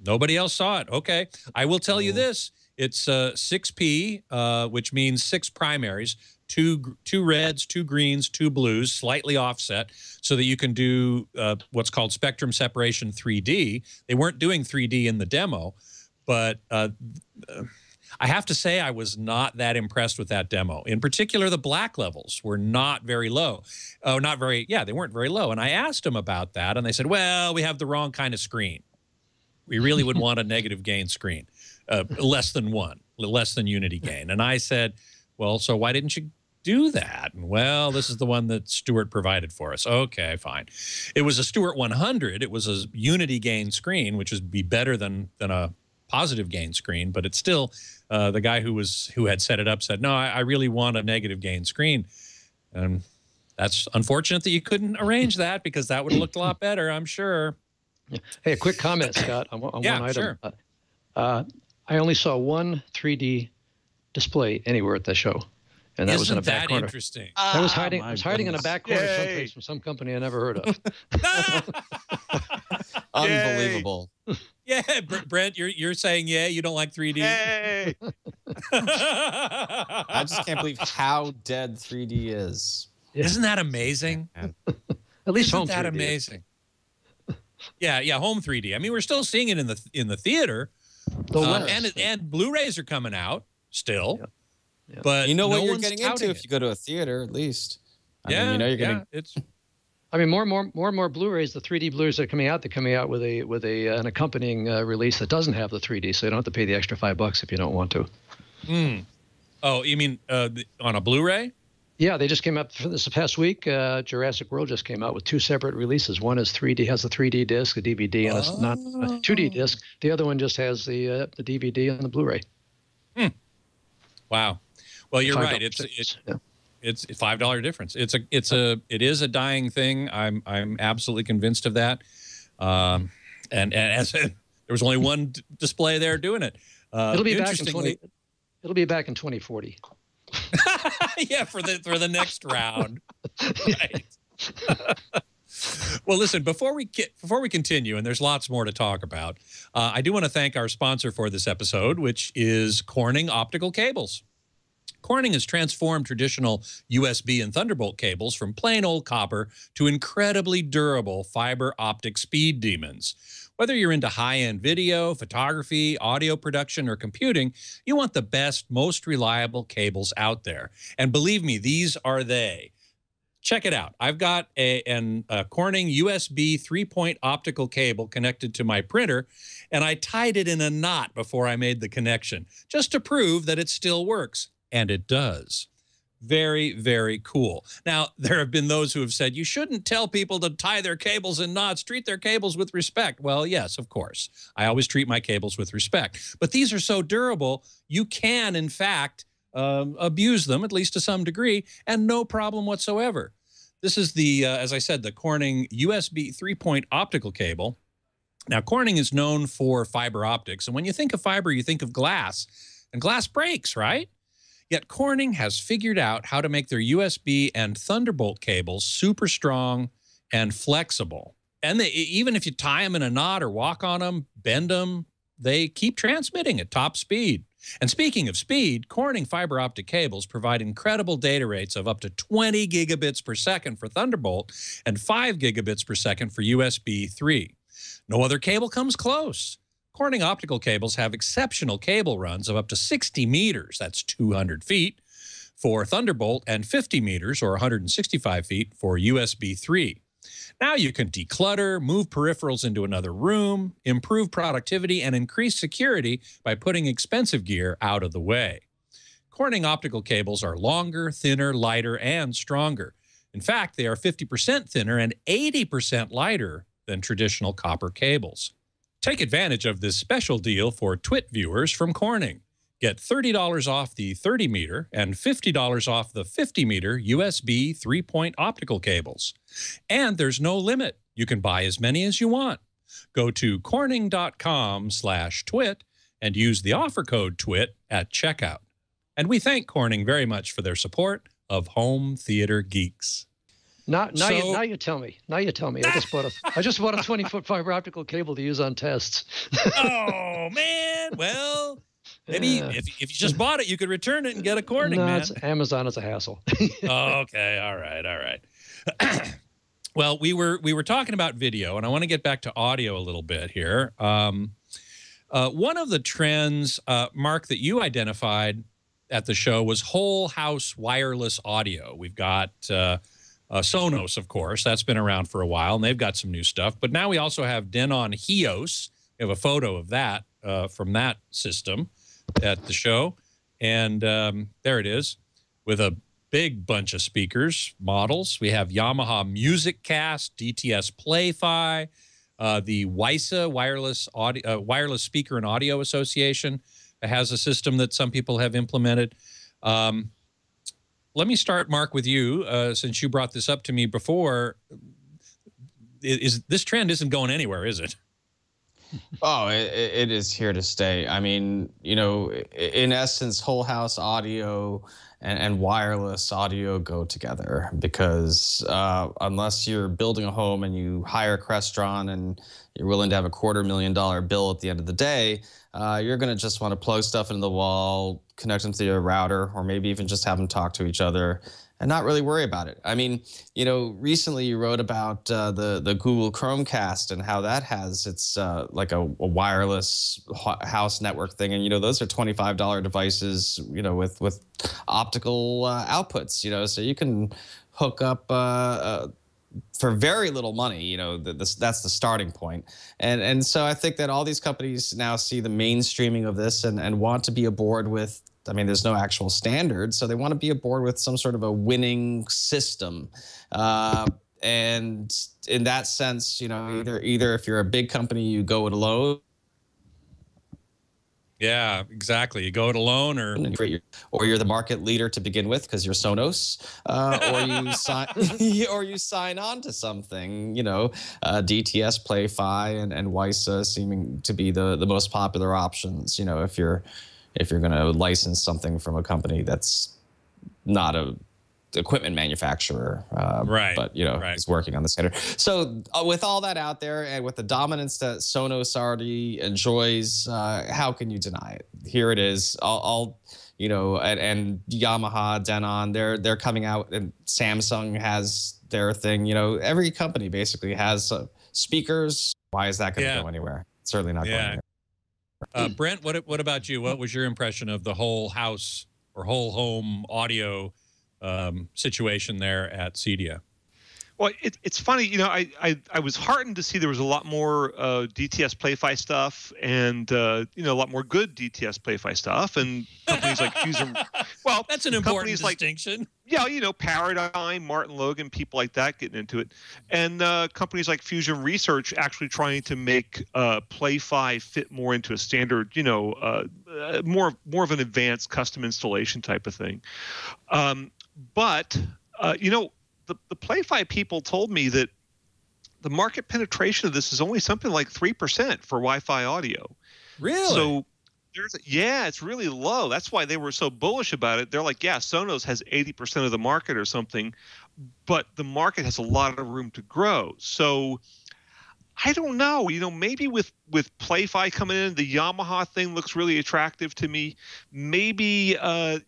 Nobody else saw it. Okay. I will tell you this. It's 6P, which means 6 primaries. two reds, two greens, two blues, slightly offset, so that you can do what's called spectrum separation 3D. They weren't doing 3D in the demo, but I have to say I was not that impressed with that demo. In particular, the black levels were not very low. Oh, not very, yeah, they weren't very low. And I asked them about that, and they said, well, we have the wrong kind of screen. We really would want a negative gain screen, less than one, less than unity gain. And I said, well, so why didn't you do that? And, well, this is the one that Stuart provided for us. Okay, fine. It was a Stuart 100. It was a unity gain screen, which would be better than a positive gain screen, but it's still the guy who had set it up said, no, I really want a negative gain screen. And that's unfortunate that you couldn't arrange that, because that would have looked a lot better, I'm sure. Yeah. Hey, a quick comment, Scott, on one item. Sure. I only saw one 3D display anywhere at the show, and that was in a back corner. Interesting? That was hiding. It was hiding in a back corner someplace from some company I never heard of. Unbelievable. Yeah, Brent, you're saying you don't like 3D. Yay! I just can't believe how dead 3D is. Yeah. Isn't that amazing? At least Isn't home that 3D. amazing? Yeah, home 3D. I mean, we're still seeing it in the theater, and Blu-rays are coming out still. Yeah. But you know what no you're one's getting into touting if you go to a theater, at least. I Yeah, mean, you know you're getting. it's. I mean, more and more Blu-rays, the 3D Blu-rays that are coming out, they're coming out with an accompanying release that doesn't have the 3D, so you don't have to pay the extra $5 if you don't want to. Oh, you mean on a Blu-ray? Yeah, they just came up for this past week. Jurassic World just came out with two separate releases. One is 3D, has the 3D disc, a DVD, and it's not a 2D disc. The other one just has the DVD and the Blu-ray. Wow. Well, you're right. It's a $5 difference. It is a dying thing. I'm absolutely convinced of that. And as there was only one display there doing it. It'll be back in 2040. Yeah, for the next round. Right. Well, listen, before we continue, and there's lots more to talk about, I do want to thank our sponsor for this episode, which is Corning Optical Cables. Corning has transformed traditional USB and Thunderbolt cables from plain old copper to incredibly durable fiber optic speed demons. Whether you're into high-end video, photography, audio production, or computing, you want the best, most reliable cables out there. And believe me, these are they. Check it out. I've got a Corning USB 3-point optical cable connected to my printer, and I tied it in a knot before I made the connection, just to prove that it still works. And it does. Very, very cool. Now, there have been those who have said, you shouldn't tell people to tie their cables in knots, treat their cables with respect. Well, yes, of course. I always treat my cables with respect. But these are so durable, you can, in fact, abuse them, at least to some degree, and no problem whatsoever. This is the, as I said, the Corning USB 3-point optical cable. Now, Corning is known for fiber optics. And when you think of fiber, you think of glass. And glass breaks, right? Yet Corning has figured out how to make their USB and Thunderbolt cables super strong and flexible. And even if you tie them in a knot or walk on them, bend them, they keep transmitting at top speed. And speaking of speed, Corning fiber optic cables provide incredible data rates of up to 20 gigabits per second for Thunderbolt and 5 gigabits per second for USB 3. No other cable comes close. Corning optical cables have exceptional cable runs of up to 60 meters, that's 200 feet, for Thunderbolt, and 50 meters, or 165 feet, for USB 3. Now you can declutter, move peripherals into another room, improve productivity, and increase security by putting expensive gear out of the way. Corning optical cables are longer, thinner, lighter, and stronger. In fact, they are 50% thinner and 80% lighter than traditional copper cables. Take advantage of this special deal for TWiT viewers from Corning. Get $30 off the 30-meter and $50 off the 50-meter USB 3-point optical cables. And there's no limit. You can buy as many as you want. Go to corning.com/twit and use the offer code TWIT at checkout. And we thank Corning very much for their support of Home Theater Geeks. Now you tell me. Now you tell me. I just bought a 20-foot fiber optical cable to use on tests. Oh, man. Well, Maybe if you just bought it, you could return it and get a Corning, no, man. it's Amazon is a hassle. Okay, all right. Well, we were talking about video, and I want to get back to audio a little bit here. One of the trends, Mark, that you identified at the show was whole house wireless audio. We've got Sonos, of course. That's been around for a while, and they've got some new stuff. But now we also have Denon Hios. We have a photo of that from that system at the show. And there it is with a big bunch of speakers, models. We have Yamaha MusicCast, DTS Play-Fi, the WISA, Wireless Speaker and Audio Association, has a system that some people have implemented. Let me start, Mark, with you, since you brought this up to me before. This trend isn't going anywhere, is it? Oh, it is here to stay. I mean, you know, in essence, whole house audio and wireless audio go together, because unless you're building a home and you hire Crestron and you're willing to have a $250,000 bill at the end of the day, you're going to just want to plug stuff into the wall, connect them to your router, or maybe even just have them talk to each other and not really worry about it. I mean, you know, recently you wrote about the Google Chromecast and how that has its like a wireless house network thing. And, you know, those are $25 devices, you know, with optical outputs, you know, so you can hook up for very little money, you know, that's the starting point. And so I think that all these companies now see the mainstreaming of this and want to be aboard with, I mean, there's no actual standard, so they want to be aboard with some sort of a winning system. And in that sense, you know, either if you're a big company, you go it alone. Yeah, exactly. You go it alone, or you're the market leader to begin with because you're Sonos, or you sign on to something. You know, DTS, Play-Fi, and WISA seeming to be the most popular options. You know, if you're going to license something from a company that's not a equipment manufacturer, right, but you know, right, is working on the standard. So with all that out there, and with the dominance that Sonos already enjoys, how can you deny it? Here it is. All you know, and Yamaha, Denon, they're coming out, and Samsung has their thing. You know, every company basically has speakers. Why is that going to go anywhere? It's certainly not going anywhere. Brent, what about you? What was your impression of the whole house or whole home audio situation there at CEDIA? Well, it's funny, you know, I was heartened to see there was a lot more DTS Play-Fi stuff, and you know, a lot more good DTS Play-Fi stuff, and companies like Fusion. Well, that's an important distinction. Yeah, you know, Paradigm, Martin Logan, people like that getting into it, and companies like Fusion Research actually trying to make Play-Fi fit more into a standard, you know, more of an advanced custom installation type of thing. But you know, the Play-Fi people told me that the market penetration of this is only something like 3% for Wi-Fi audio. Really? So yeah, it's really low. That's why they were so bullish about it. They're like, yeah, Sonos has 80% of the market or something, but the market has a lot of room to grow. So I don't know, you know, maybe with Play-Fi coming in, the Yamaha thing looks really attractive to me. Maybe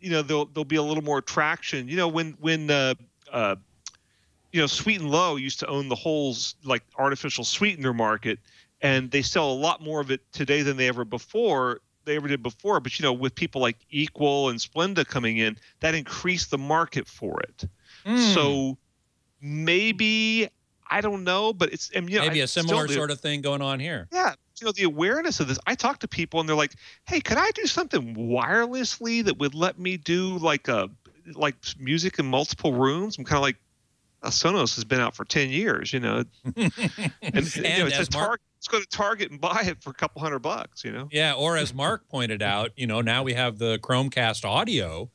you know, there'll be a little more traction. You know, when you know, Sweet and Low used to own the whole like artificial sweetener market, and they sell a lot more of it today than they ever did before. But you know, with people like Equal and Splenda coming in, that increased the market for it. So maybe, I don't know, but it's, and, you know, maybe a similar sort of thing going on here. Yeah, you know, the awareness of this. I talk to people and they're like, "Hey, could I do something wirelessly that would let me do like music in multiple rooms?" I'm kind of like, Sonos has been out for 10 years, you know, and you know, it's Target. Let's go to Target and buy it for a couple $100, you know? Yeah, or as Mark pointed out, you know, now we have the Chromecast audio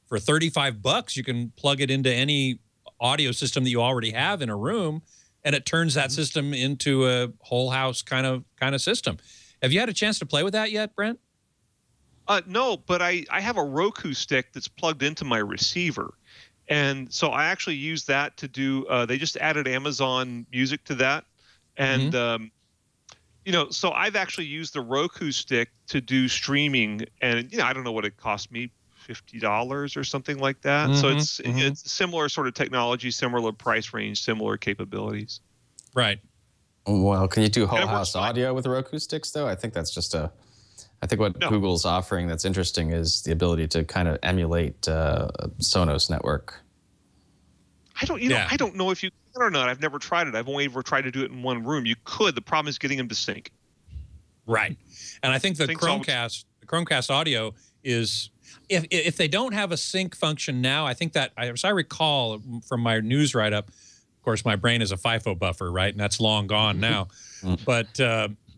for $35. You can plug it into any audio system that you already have in a room, and it turns that system into a whole house kind of system. Have you had a chance to play with that yet, Brent? No, but I have a Roku stick that's plugged into my receiver. And so I actually use that to do, they just added Amazon Music to that. And, So I've actually used the Roku stick to do streaming, and I don't know what it cost me, $50 or something like that. So it's similar sort of technology, similar price range, similar capabilities. Right. Well, can you do whole house audio with Roku sticks though? I think that's just I think what Google's offering that's interesting is the ability to kind of emulate Sonos network. I don't know if you can or not. I've never tried it. I've only ever tried to do it in one room. You could. The problem is getting them to sync. Right. And I think the Chromecast audio is, if they don't have a sync function now, I think that, as I recall from my news write-up, of course, my brain is a FIFO buffer, right? And that's long gone now. But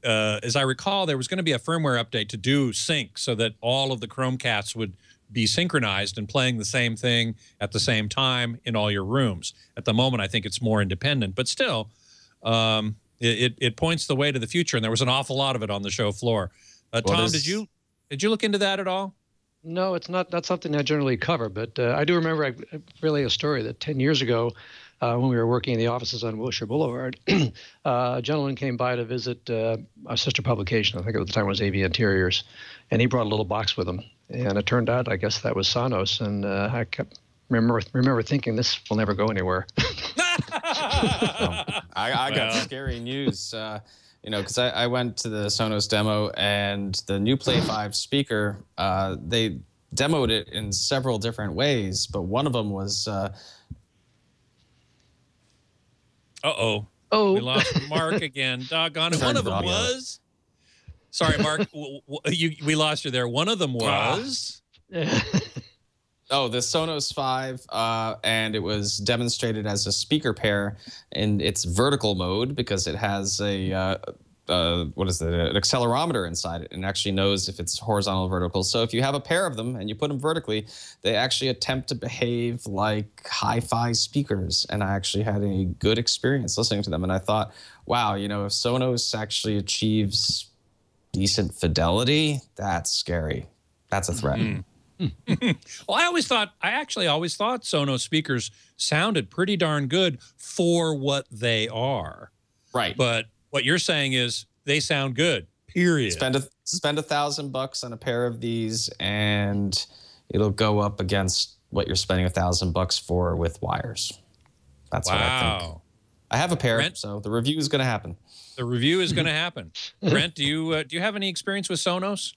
as I recall, there was going to be a firmware update to do sync so that all of the Chromecasts would be synchronized and playing the same thing at the same time in all your rooms. At the moment, I think it's more independent, but still, it points the way to the future, and there was an awful lot of it on the show floor. Tom, did you look into that at all? No, it's not something I generally cover, but I do remember really a story that 10 years ago, when we were working in the offices on Wilshire Boulevard, a gentleman came by to visit our sister publication. I think at the time it was AV Interiors, and he brought a little box with him. And it turned out, I guess that was Sonos, and I kept remember thinking this will never go anywhere. I got scary news, because I went to the Sonos demo, and the new Play 5 speaker, they demoed it in several different ways, but one of them was. Oh, we lost Mark again. Doggone it. One of them was. Sorry, Mark, we lost you there. One of them was. Oh, the Sonos 5, and it was demonstrated as a speaker pair in its vertical mode because it has an accelerometer inside it and actually knows if it's horizontal or vertical. So if you have a pair of them and you put them vertically, they actually attempt to behave like hi-fi speakers. And I actually had a good experience listening to them. And I thought, wow, if Sonos actually achieves decent fidelity, that's scary. That's a threat. Well, I actually always thought Sonos speakers sounded pretty darn good for what they are. Right. But what you're saying is they sound good, period. Spend $1,000 on a pair of these and it'll go up against what you're spending $1,000 for with wires. That's what I think. I have a pair, Brent, so the review is going to happen. The review is going to happen. Brent, do you have any experience with Sonos?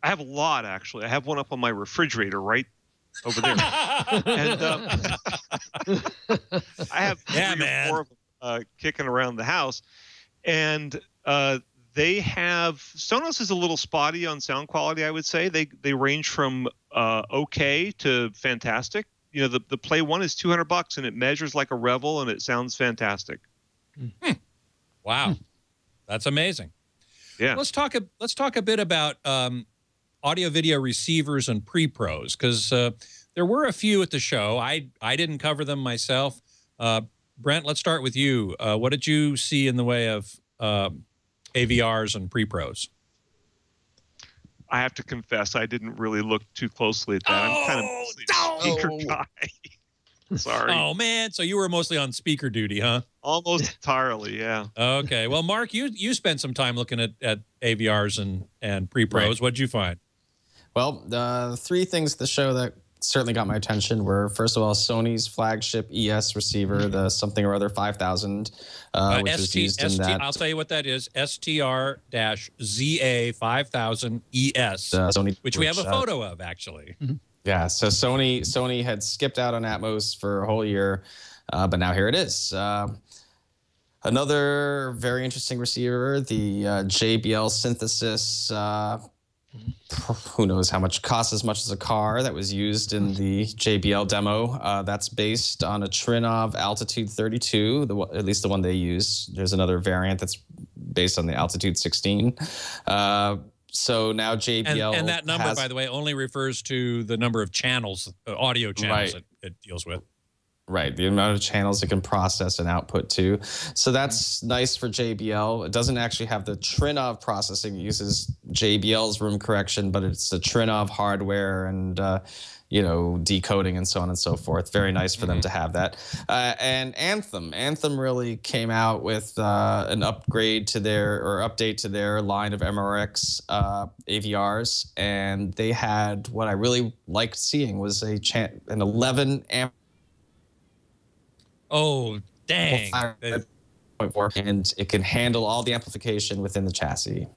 I have a lot, actually. I have one up on my refrigerator right over there. And I have three or four of them kicking around the house. And Sonos is a little spotty on sound quality, I would say. They range from okay to fantastic. The Play 1 is $200 and it measures like a Revel and it sounds fantastic. Wow. That's amazing. Yeah. Let's talk a bit about audio video receivers and pre-pros, because there were a few at the show. I didn't cover them myself. Brent, let's start with you. What did you see in the way of AVRs and pre-pros? I have to confess, I didn't really look too closely at that. I'm kind of a speaker guy. Sorry. Oh, man. So you were mostly on speaker duty, huh? Almost entirely, yeah. Okay. Well, Mark, you spent some time looking at AVRs and pre-pros. Right. What'd you find? Well, the three things at the show that certainly got my attention were, first of all, Sony's flagship ES receiver, the something or other 5000, which was used in that. I'll tell you what that is, STR-ZA 5000 ES, which we have a photo of, actually. Yeah, so Sony had skipped out on Atmos for a whole year, but now here it is. Another very interesting receiver, the JBL Synthesis, who knows how much, costs as much as a car, that was used in the JBL demo. That's based on a Trinnov Altitude 32, at least the one they use. There's another variant that's based on the Altitude 16. So now JBL and that number, by the way, only refers to the number of channels, audio channels it deals with. Right, the amount of channels it can process and output to. So that's nice for JBL. It doesn't actually have the Trinov processing. It uses JBL's room correction, but it's the Trinov hardware and decoding and so on and so forth. Very nice for them to have that. And Anthem really came out with an update to their line of MRX AVRs, and they had what I really liked seeing was an 11 amp. Oh, dang. And it can handle all the amplification within the chassis.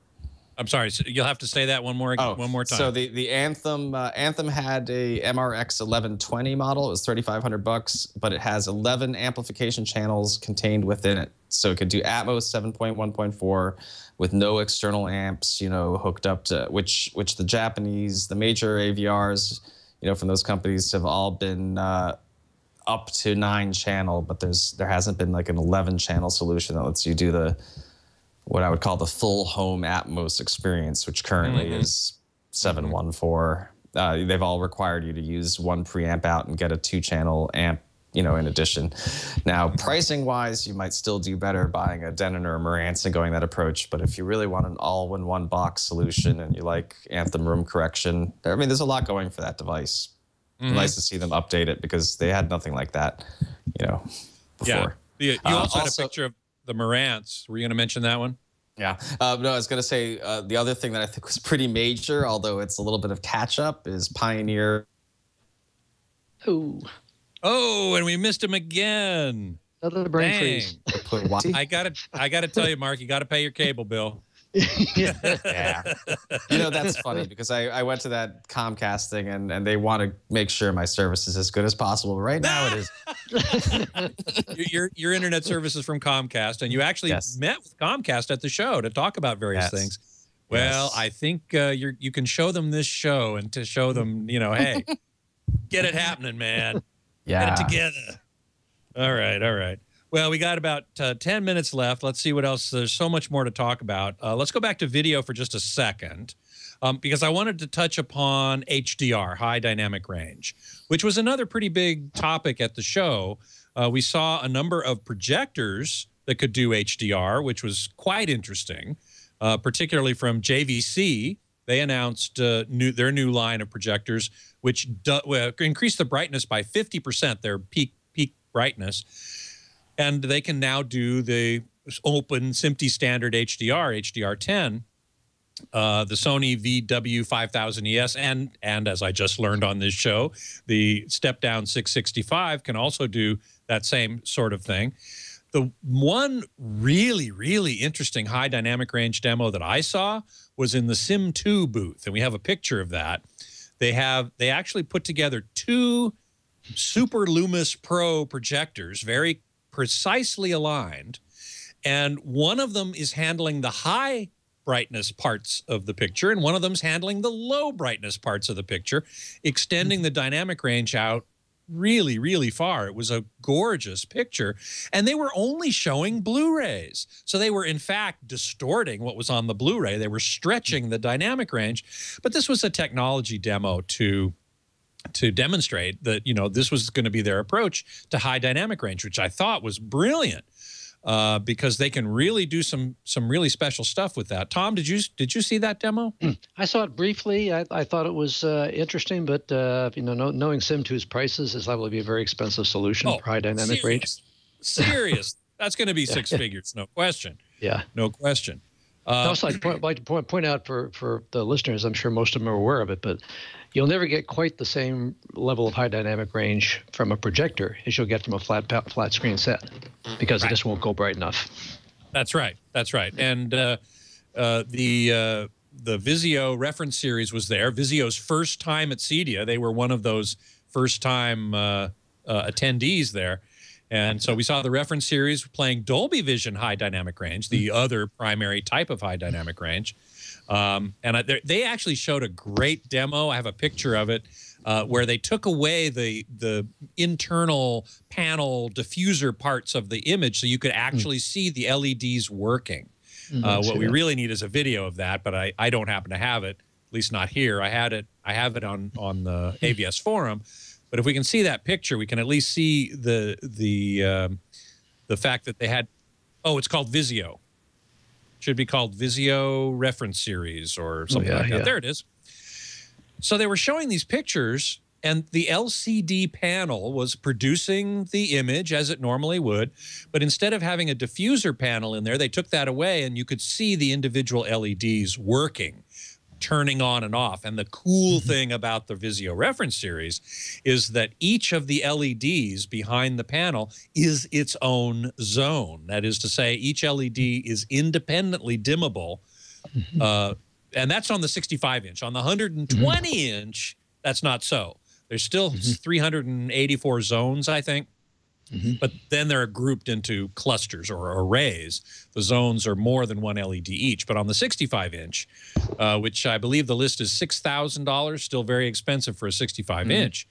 I'm sorry, so you'll have to say that one more time. So the Anthem had a MRX 1120 model. It was $3,500, but it has 11 amplification channels contained within it. So it could do Atmos 7.1.4 with no external amps, hooked up to which the major AVRs, from those companies have all been up to 9-channel, but there hasn't been like an 11-channel solution that lets you do what I would call the full home Atmos experience, which currently is 714. They've all required you to use one preamp out and get a 2-channel amp, in addition. Now, pricing-wise, you might still do better buying a Denon or a Marantz and going that approach, but if you really want an all-in-one box solution and you like Anthem room correction, there's a lot going for that device. Nice to see them update it because they had nothing like that, before. Yeah. You also had a picture of the Marantz. Were you going to mention that one? Yeah. No, I was going to say the other thing that I think was pretty major, although it's a little bit of catch-up, is Pioneer. Oh, and we missed him again. Another brain freeze. I gotta tell you, Mark, you got to pay your cable bill. Yeah. That's funny because I went to that Comcast thing and they want to make sure my service is as good as possible. Right now it is. Your internet service is from Comcast, and you actually met with Comcast at the show to talk about various things. Well, I think you can show them this show and to show them, hey, get it happening, man. Yeah. Get it together. All right. Well, we got about 10 minutes left. Let's see what else. There's so much more to talk about. Let's go back to video for just a second because I wanted to touch upon HDR, high dynamic range, which was another pretty big topic at the show. We saw a number of projectors that could do HDR, which was quite interesting, particularly from JVC. They announced their new line of projectors, which increased the brightness by 50%, their peak brightness. And they can now do the open SMPTE standard HDR, HDR10, the Sony VW5000ES, and as I just learned on this show, the step-down 665 can also do that same sort of thing. The one really, really interesting high dynamic range demo that I saw was in the Sim2 booth, and we have a picture of that. They actually put together 2 Super Lumis Pro projectors, very precisely aligned, and one of them is handling the high brightness parts of the picture, and one of them's handling the low brightness parts of the picture, extending the dynamic range out really, really far. It was a gorgeous picture, and they were only showing Blu-rays. So they were, in fact, distorting what was on the Blu-ray. They were stretching the dynamic range, but this was a technology demo to demonstrate that, this was going to be their approach to high dynamic range, which I thought was brilliant because they can really do some really special stuff with that. Tom, did you see that demo? I saw it briefly. I thought it was interesting, but knowing Sim2's prices is likely to be a very expensive solution for high dynamic range. Serious. That's going to be 6 figures, no question. Yeah, no question. I'd also like to point out for the listeners, I'm sure most of them are aware of it, but you'll never get quite the same level of high dynamic range from a projector as you'll get from a flat screen set because it just won't go bright enough. That's right. And the Vizio reference series was there. Vizio's first time at CEDIA. They were one of those first-time attendees there. And so we saw the reference series playing Dolby Vision high dynamic range, the other primary type of high dynamic range. And they actually showed a great demo. I have a picture of it where they took away the internal panel diffuser parts of the image so you could actually see the LEDs working. What we really need is a video of that, but I don't happen to have it, at least not here. I have it on the AVS forum. But if we can see that picture, we can at least see the fact that they had, oh, it's called Vizio. Should be called Vizio Reference Series or something like that. There it is. So they were showing these pictures, and the LCD panel was producing the image as it normally would, but instead of having a diffuser panel in there, they took that away, and you could see the individual LEDs working, turning on and off. And the cool thing about the Vizio Reference Series is that each of the LEDs behind the panel is its own zone. That is to say, each LED is independently dimmable, and that's on the 65-inch. On the 120-inch, that's not so. There's still 384 zones, I think. But then they're grouped into clusters or arrays. The zones are more than one LED each. But on the 65-inch, which I believe the list is $6,000, still very expensive for a 65-inch.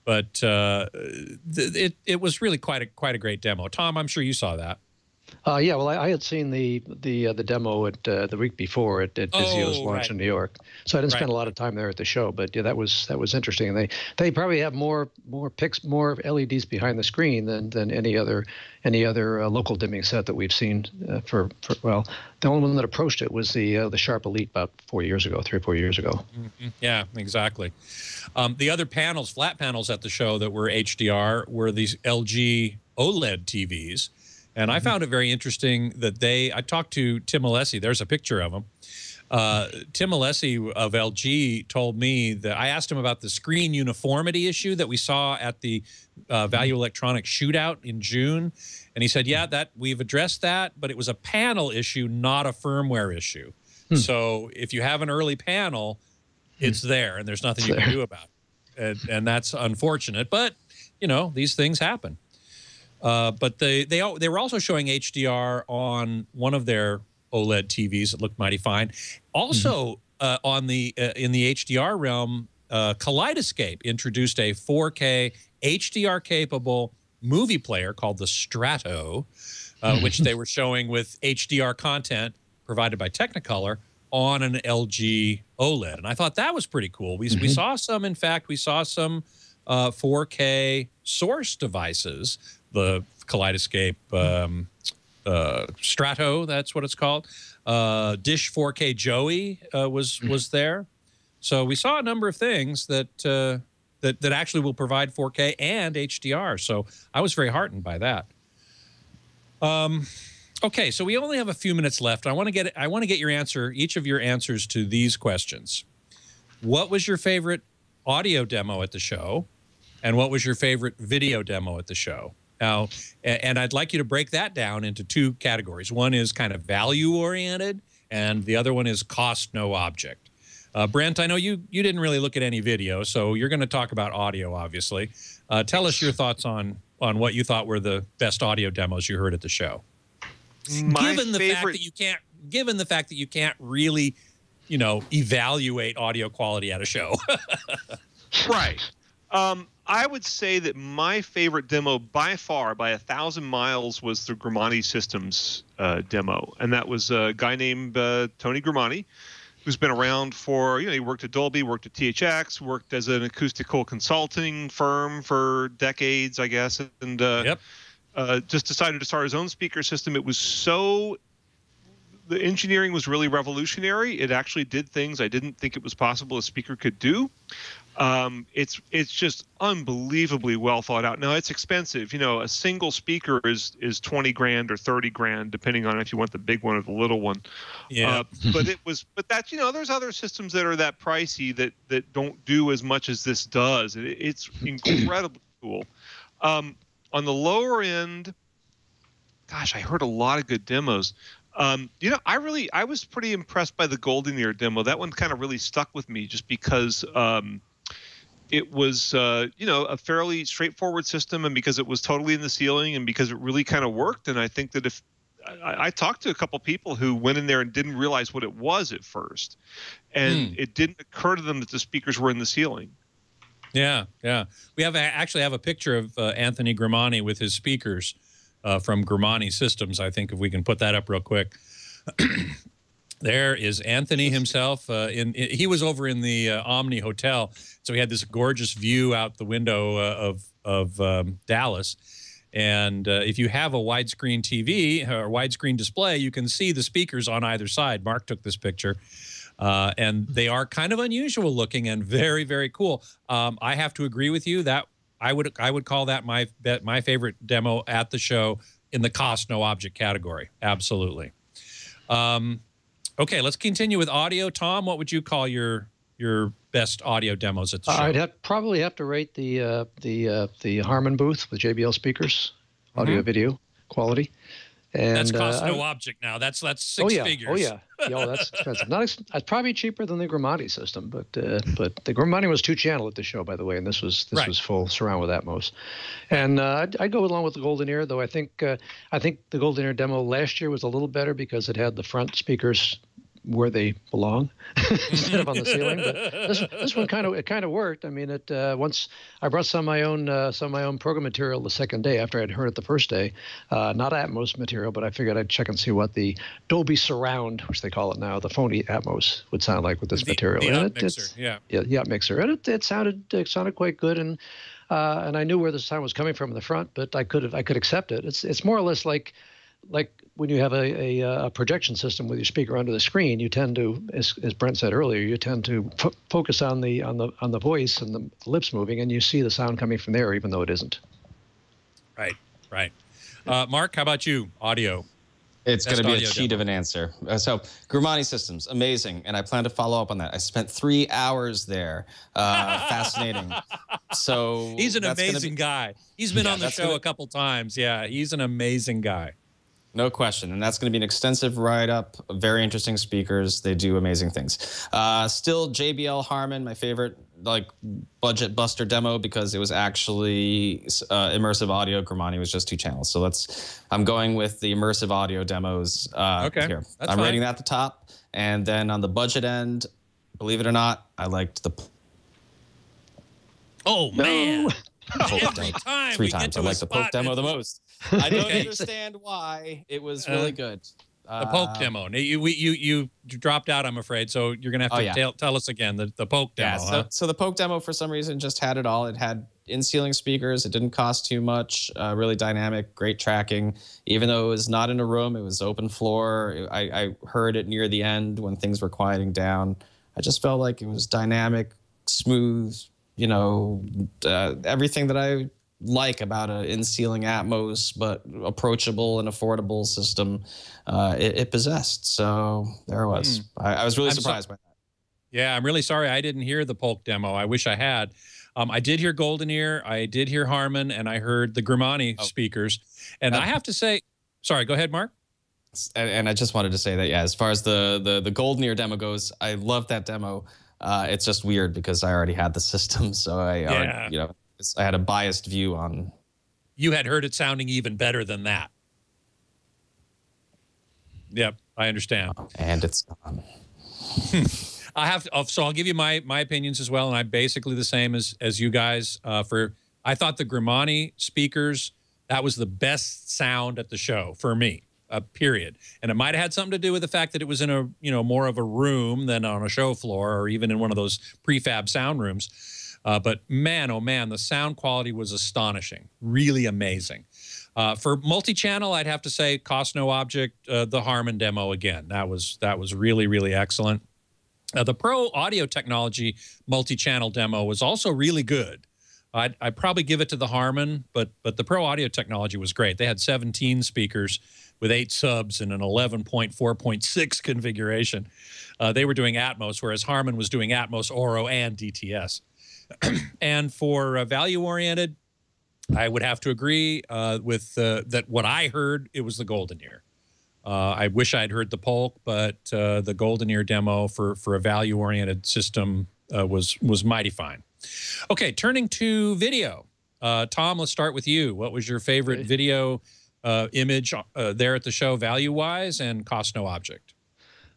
But it was really quite a great demo. Tom, I'm sure you saw that. Yeah, well, I had seen the demo at the week before at Vizio's launch in New York, so I didn't spend a lot of time there at the show. But yeah, that was interesting. And they probably have more LEDs behind the screen than any other local dimming set that we've seen well, the only one that approached it was the Sharp Elite about 3 or 4 years ago. Yeah, exactly. The other panels, flat panels at the show that were HDR, were these LG OLED TVs. And I found it very interesting that I talked to Tim Alessi. There's a picture of him. Tim Alessi of LG told me that I asked him about the screen uniformity issue that we saw at the Value Electronics shootout in June. And he said, yeah, that we've addressed that, but it was a panel issue, not a firmware issue. So if you have an early panel, it's there, and there's nothing you can do about it. And that's unfortunate, but, you know, these things happen. But they were also showing HDR on one of their OLED TVs that looked mighty fine. Also, on the in the HDR realm, Kaleidoscape introduced a 4K HDR capable movie player called the Strato, which they were showing with HDR content provided by Technicolor on an LG OLED, and I thought that was pretty cool. We saw some, in fact, we saw some 4K source devices. The Kaleidoscape Strato, that's what it's called. Dish 4K Joey was there. So we saw a number of things that that actually will provide 4K and HDR. So I was very heartened by that. Okay, so we only have a few minutes left. I want to get your answer, each of your answers to these questions. What was your favorite audio demo at the show? And what was your favorite video demo at the show? Now, and I'd like you to break that down into two categories. One is kind of value-oriented, and the other one is cost no object. Brent, I know you didn't really look at any video, so you're going to talk about audio, obviously. Tell us your thoughts on what you thought were the best audio demos you heard at the show. Given the fact that you can't really, you know, evaluate audio quality at a show. Right. I would say that my favorite demo by far, by 1,000 miles, was the Grimani Systems demo. And that was a guy named Tony Grimani, who's been around for, you know, he worked at Dolby, worked at THX, worked as an acoustical consulting firm for decades, I guess. And just decided to start his own speaker system. It was the engineering was really revolutionary. It actually did things I didn't think it was possible a speaker could do. It's just unbelievably well thought out. Now it's expensive. You know, a single speaker is 20 grand or 30 grand, depending on if you want the big one or the little one. Yeah. But that, you know, there's other systems that are that pricey that don't do as much as this does. It's incredibly cool. On the lower end, gosh, I heard a lot of good demos. You know, I was pretty impressed by the Golden Ear demo. That one kind of really stuck with me just because it was, you know, a fairly straightforward system, and because it was totally in the ceiling, and because it really kind of worked. And I think that if I talked to a couple people who went in there and didn't realize what it was at first, and it didn't occur to them that the speakers were in the ceiling. Yeah, yeah. We actually have a picture of Anthony Grimani with his speakers from Grimani Systems. I think if we can put that up real quick. There is Anthony himself. He was over in the Omni Hotel, so he had this gorgeous view out the window of Dallas. And if you have a widescreen TV or widescreen display, you can see the speakers on either side. Mark took this picture, and they are kind of unusual looking and very, very cool. I have to agree with you that I would call that my favorite demo at the show in the cost no object category. Absolutely. Okay, let's continue with audio. Tom, what would you call your best audio demos at the show? I'd probably have to rate the Harman booth with JBL speakers, audio video quality. And that's cost no object now. That's six figures. Oh yeah, that's expensive. That's probably cheaper than the Grimani system, but the Grimani was 2-channel at the show, by the way, and this was full surround with Atmos. And I'd go along with the Golden Ear, though I think the Golden Ear demo last year was a little better because it had the front speakers where they belong instead of on the ceiling. But this one kind of worked. I mean, once I brought some of my own program material the second day after I'd heard it the first day, not Atmos material, but I figured I'd check and see what the Dolby Surround, which they call it now, the phony Atmos would sound like with this material. The up mixer, the up mixer, and it sounded quite good, and I knew where the sound was coming from in the front, but I could accept it. It's more or less like when you have a projection system with your speaker under the screen, you tend to, as Brent said earlier, you tend to focus on the voice and the lips moving, and you see the sound coming from there, even though it isn't. Right. Mark, how about you? Audio. It's going to be a cheat of an answer. So Grimani Systems, amazing, and I plan to follow up on that. I spent 3 hours there. Fascinating. So he's an amazing guy. He's been on the show a couple times. Yeah, he's an amazing guy. No question, and that's going to be an extensive write-up. Very interesting speakers. They do amazing things. Still, JBL Harman, my favorite budget buster demo because it was actually immersive audio. Grimani was just 2 channels. So I'm going with the immersive audio demos here. I'm rating that at the top, and then on the budget end, believe it or not, I liked the. Oh man! Every time 3 times. I like the Poke demo the most. I don't understand why. It was really good. The Poke demo. You dropped out, I'm afraid. So you're gonna have to tell us again the Poke demo. Yeah. So the Poke demo for some reason just had it all. It had in-ceiling speakers. It didn't cost too much. Really dynamic, great tracking. Even though it was not in a room, it was open floor. I heard it near the end when things were quieting down. I just felt like it was dynamic, smooth. Everything that I like about an in-ceiling Atmos, but approachable and affordable system, it possessed. So there it was. I was really surprised by that. Yeah, I'm really sorry I didn't hear the Polk demo. I wish I had. I did hear Golden Ear, I did hear Harman, and I heard the Grimani speakers. And I have to say, sorry, go ahead, Mark. And I just wanted to say that, as far as the Golden Ear demo goes, I love that demo. It's just weird because I already had the system, so I had a biased view on. You had heard it sounding even better than that. Yep, I understand. And it's gone. So I'll give you my opinions as well, and I'm basically the same as you guys. I thought the Grimani speakers, that was the best sound at the show for me. Period. And it might have had something to do with the fact that it was in a more of a room than on a show floor or even in one of those prefab sound rooms. But man, oh man, the sound quality was astonishing, really amazing. For multi-channel, I'd have to say cost no object, the Harman demo again. That was really, really excellent. The Pro Audio Technology multi-channel demo was also really good. I'd probably give it to the Harman, but the Pro Audio Technology was great. They had 17 speakers with 8 subs and an 11.4.6 configuration. They were doing Atmos, whereas Harman was doing Atmos, Oro, and DTS. And for value-oriented, I would have to agree with that what I heard, it was the Golden Ear. I wish I'd heard the Polk, but the Golden Ear demo for a value-oriented system was mighty fine. Okay, turning to video. Tom, let's start with you. What was your favorite video image there at the show, value-wise and cost no object?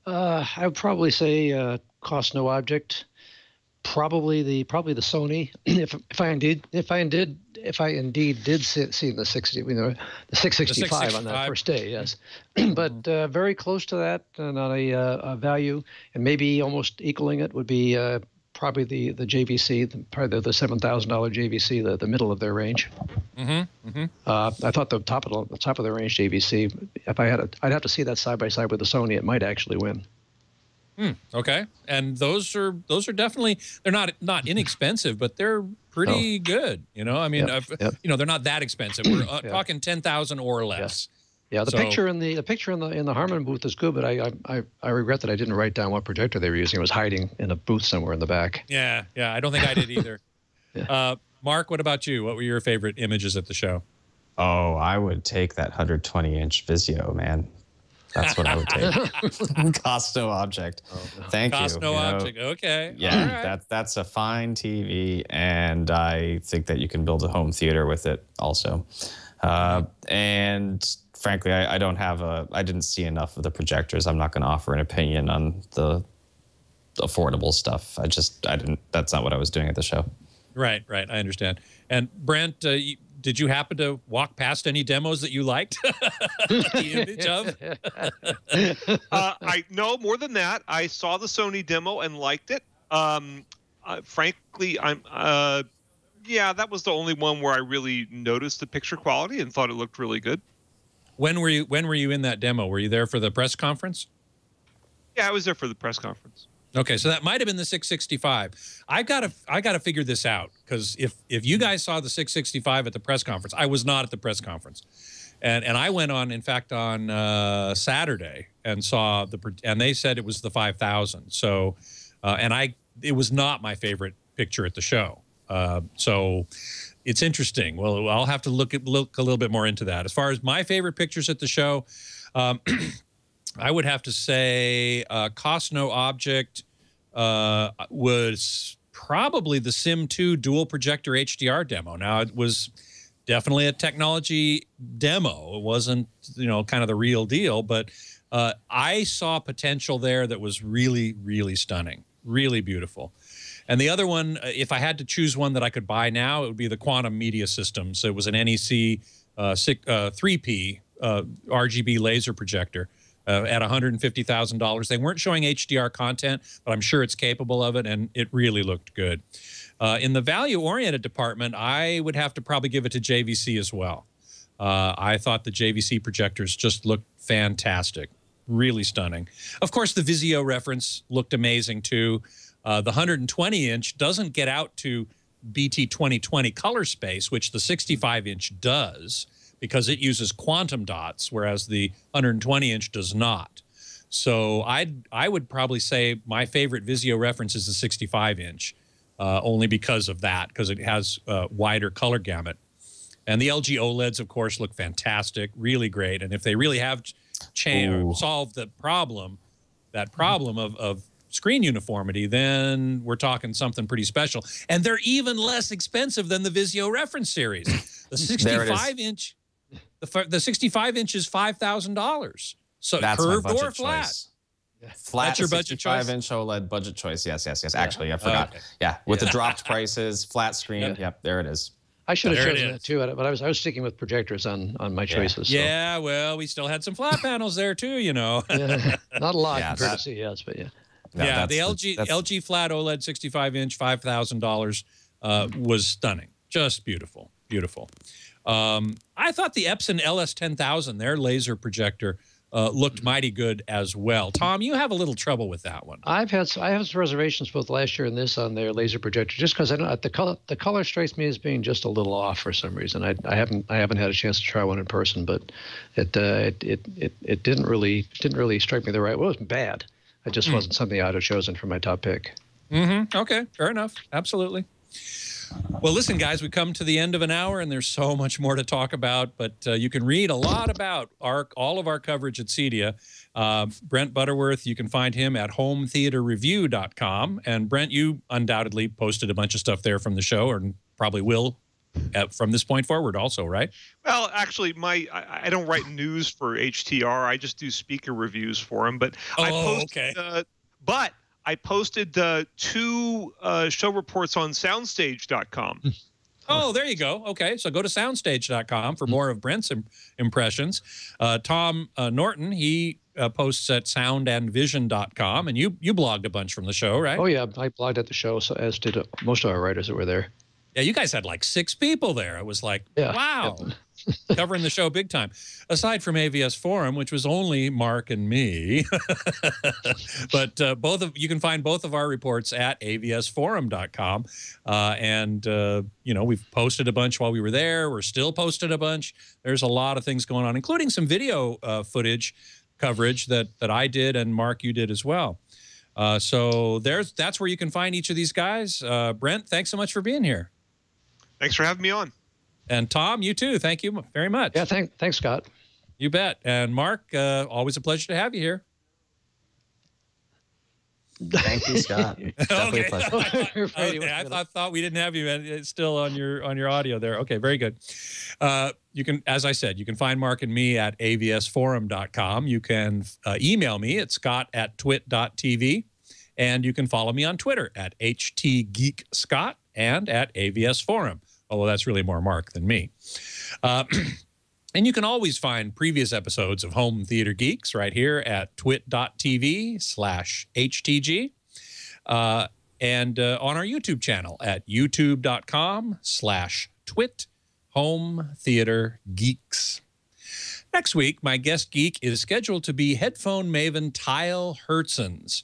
I would probably say cost no object. Probably the Sony. If I indeed did see the 665 on that first day, yes. But very close to that on a value, and maybe almost equaling it would be probably the JVC, probably the $7,000 JVC, the middle of their range. I thought the top of the range JVC, if I'd have to see that side by side with the Sony, it might actually win. Okay, and those are definitely, they're not inexpensive, but they're pretty good. You know, I mean, you know, they're not that expensive. We're talking 10,000 or less. Yeah, the picture in the Harman booth is good, but I regret that I didn't write down what projector they were using. It was hiding in a booth somewhere in the back. Yeah, I don't think I did either. Mark, what about you? What were your favorite images at the show? Oh, I would take that 120-inch Vizio, man. That's what I would take. Cost no object. Thank you. Cost no object. Okay. Yeah, right. that's a fine TV, and I think that you can build a home theater with it also. And frankly, I didn't see enough of the projectors. I'm not going to offer an opinion on the affordable stuff. I didn't. That's not what I was doing at the show. Right. I understand. And Brent, did you happen to walk past any demos that you liked the image of? No, more than that. I saw the Sony demo and liked it. Frankly, that was the only one where I really noticed the picture quality and thought it looked really good. When were you in that demo? Were you there for the press conference? Yeah, I was there for the press conference. Okay, so that might have been the 665. I gotta figure this out, because if you guys saw the 665 at the press conference, I was not at the press conference, and I went on, in fact, on Saturday and saw and they said it was the 5000. So, it was not my favorite picture at the show. So it's interesting. Well, I'll have to look a little bit more into that. As far as my favorite pictures at the show, I would have to say cost no object was probably the Sim 2 dual projector HDR demo. Now, it was definitely a technology demo. It wasn't, kind of the real deal, but I saw potential there that was really, really stunning, really beautiful. And the other one, if I had to choose one that I could buy now, it would be the Quantum Media Systems. It was an NEC 3P RGB laser projector. At $150,000. They weren't showing HDR content, but I'm sure it's capable of it, and it really looked good. In the value-oriented department, I would have to probably give it to JVC as well. I thought the JVC projectors just looked fantastic, really stunning. Of course, the Vizio reference looked amazing too. The 120-inch doesn't get out to BT 2020 color space, which the 65-inch does, because it uses quantum dots, whereas the 120-inch does not. So I would probably say my favorite Vizio reference is the 65-inch, only because of that, because it has wider color gamut. And the LG OLEDs, of course, look fantastic, really great. And if they really have solved that problem of screen uniformity, then we're talking something pretty special. And they're even less expensive than the Vizio reference series. The 65-inch... The 65-inch is $5,000. So that's curved my budget or flat? Choice. Flat. That's your budget choice. 65-inch OLED budget choice. Yes. Actually, I forgot. Okay. Yeah, with the dropped prices, flat screen. Yep, there it is. I should have chosen that too, but I was sticking with projectors on my choices. So. Yeah, well, we still had some flat panels there too, Not a lot compared to CES, but yeah. No, the LG flat OLED 65-inch, $5,000 was stunning. Just beautiful, beautiful. I thought the Epson LS10000, their laser projector, looked mighty good as well. Tom, you have a little trouble with that one. I have some reservations both last year and this on their laser projector, just because the color strikes me as being just a little off for some reason. I haven't had a chance to try one in person, but it didn't really strike me the right way. It wasn't bad. It just wasn't something I'd have chosen for my top pick. Okay, fair enough. Absolutely. Well, listen, guys, we've come to the end of an hour, and there's so much more to talk about, but you can read a lot about all of our coverage at CEDIA. Brent Butterworth, you can find him at hometheaterreview.com. And Brent, you undoubtedly posted a bunch of stuff there from the show, and probably will from this point forward also, right? Well, actually, I don't write news for HTR. I just do speaker reviews for him. But I post, okay. But I posted 2 show reports on soundstage.com. Oh, there you go. Okay, so go to soundstage.com for more of Brent's impressions. Tom Norton, he posts at soundandvision.com, and you blogged a bunch from the show, right? Oh, yeah, I blogged at the show, so as did most of our writers that were there. Yeah, you guys had like 6 people there. It was like, yeah, wow, covering the show big time. Aside from AVS Forum, which was only Mark and me. But you can find both of our reports at avsforum.com. And, you know, we've posted a bunch while we were there. We're still posting a bunch. There's a lot of things going on, including some video footage coverage that I did and Mark, you did as well. So that's where you can find each of these guys. Brent, thanks so much for being here. Thanks for having me on. And Tom, you too. Thank you very much. Yeah, thanks, Scott. You bet. And Mark, always a pleasure to have you here. Thank you, Scott. Definitely a pleasure. I thought we didn't have you. It's still on your audio there. Okay, very good. You can, as I said, you can find Mark and me at avsforum.com. You can email me at scott@twit.tv. And you can follow me on Twitter at htgeekscott and at avsforum. Although that's really more Mark than me. And you can always find previous episodes of Home Theater Geeks right here at twit.tv/htg. And on our YouTube channel at youtube.com/twit Home Theater Geeks. Next week, my guest geek is scheduled to be headphone maven Tyle Hertzens.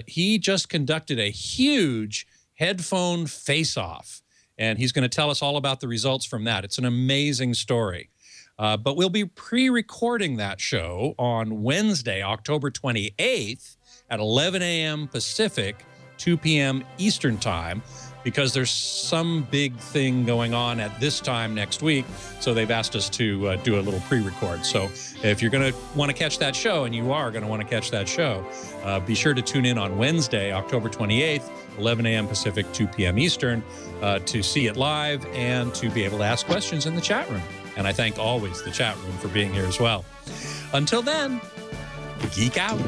He just conducted a huge headphone face-off, and he's going to tell us all about the results from that. It's an amazing story. But we'll be pre-recording that show on Wednesday, October 28th at 11 a.m. Pacific, 2 p.m. Eastern Time, because there's some big thing going on at this time next week, so they've asked us to do a little pre-record. So if you're going to want to catch that show, and you are going to want to catch that show, be sure to tune in on Wednesday, October 28th, 11 a.m. Pacific, 2 p.m. Eastern, to see it live and to be able to ask questions in the chat room. And I thank always the chat room for being here as well. Until then, geek out.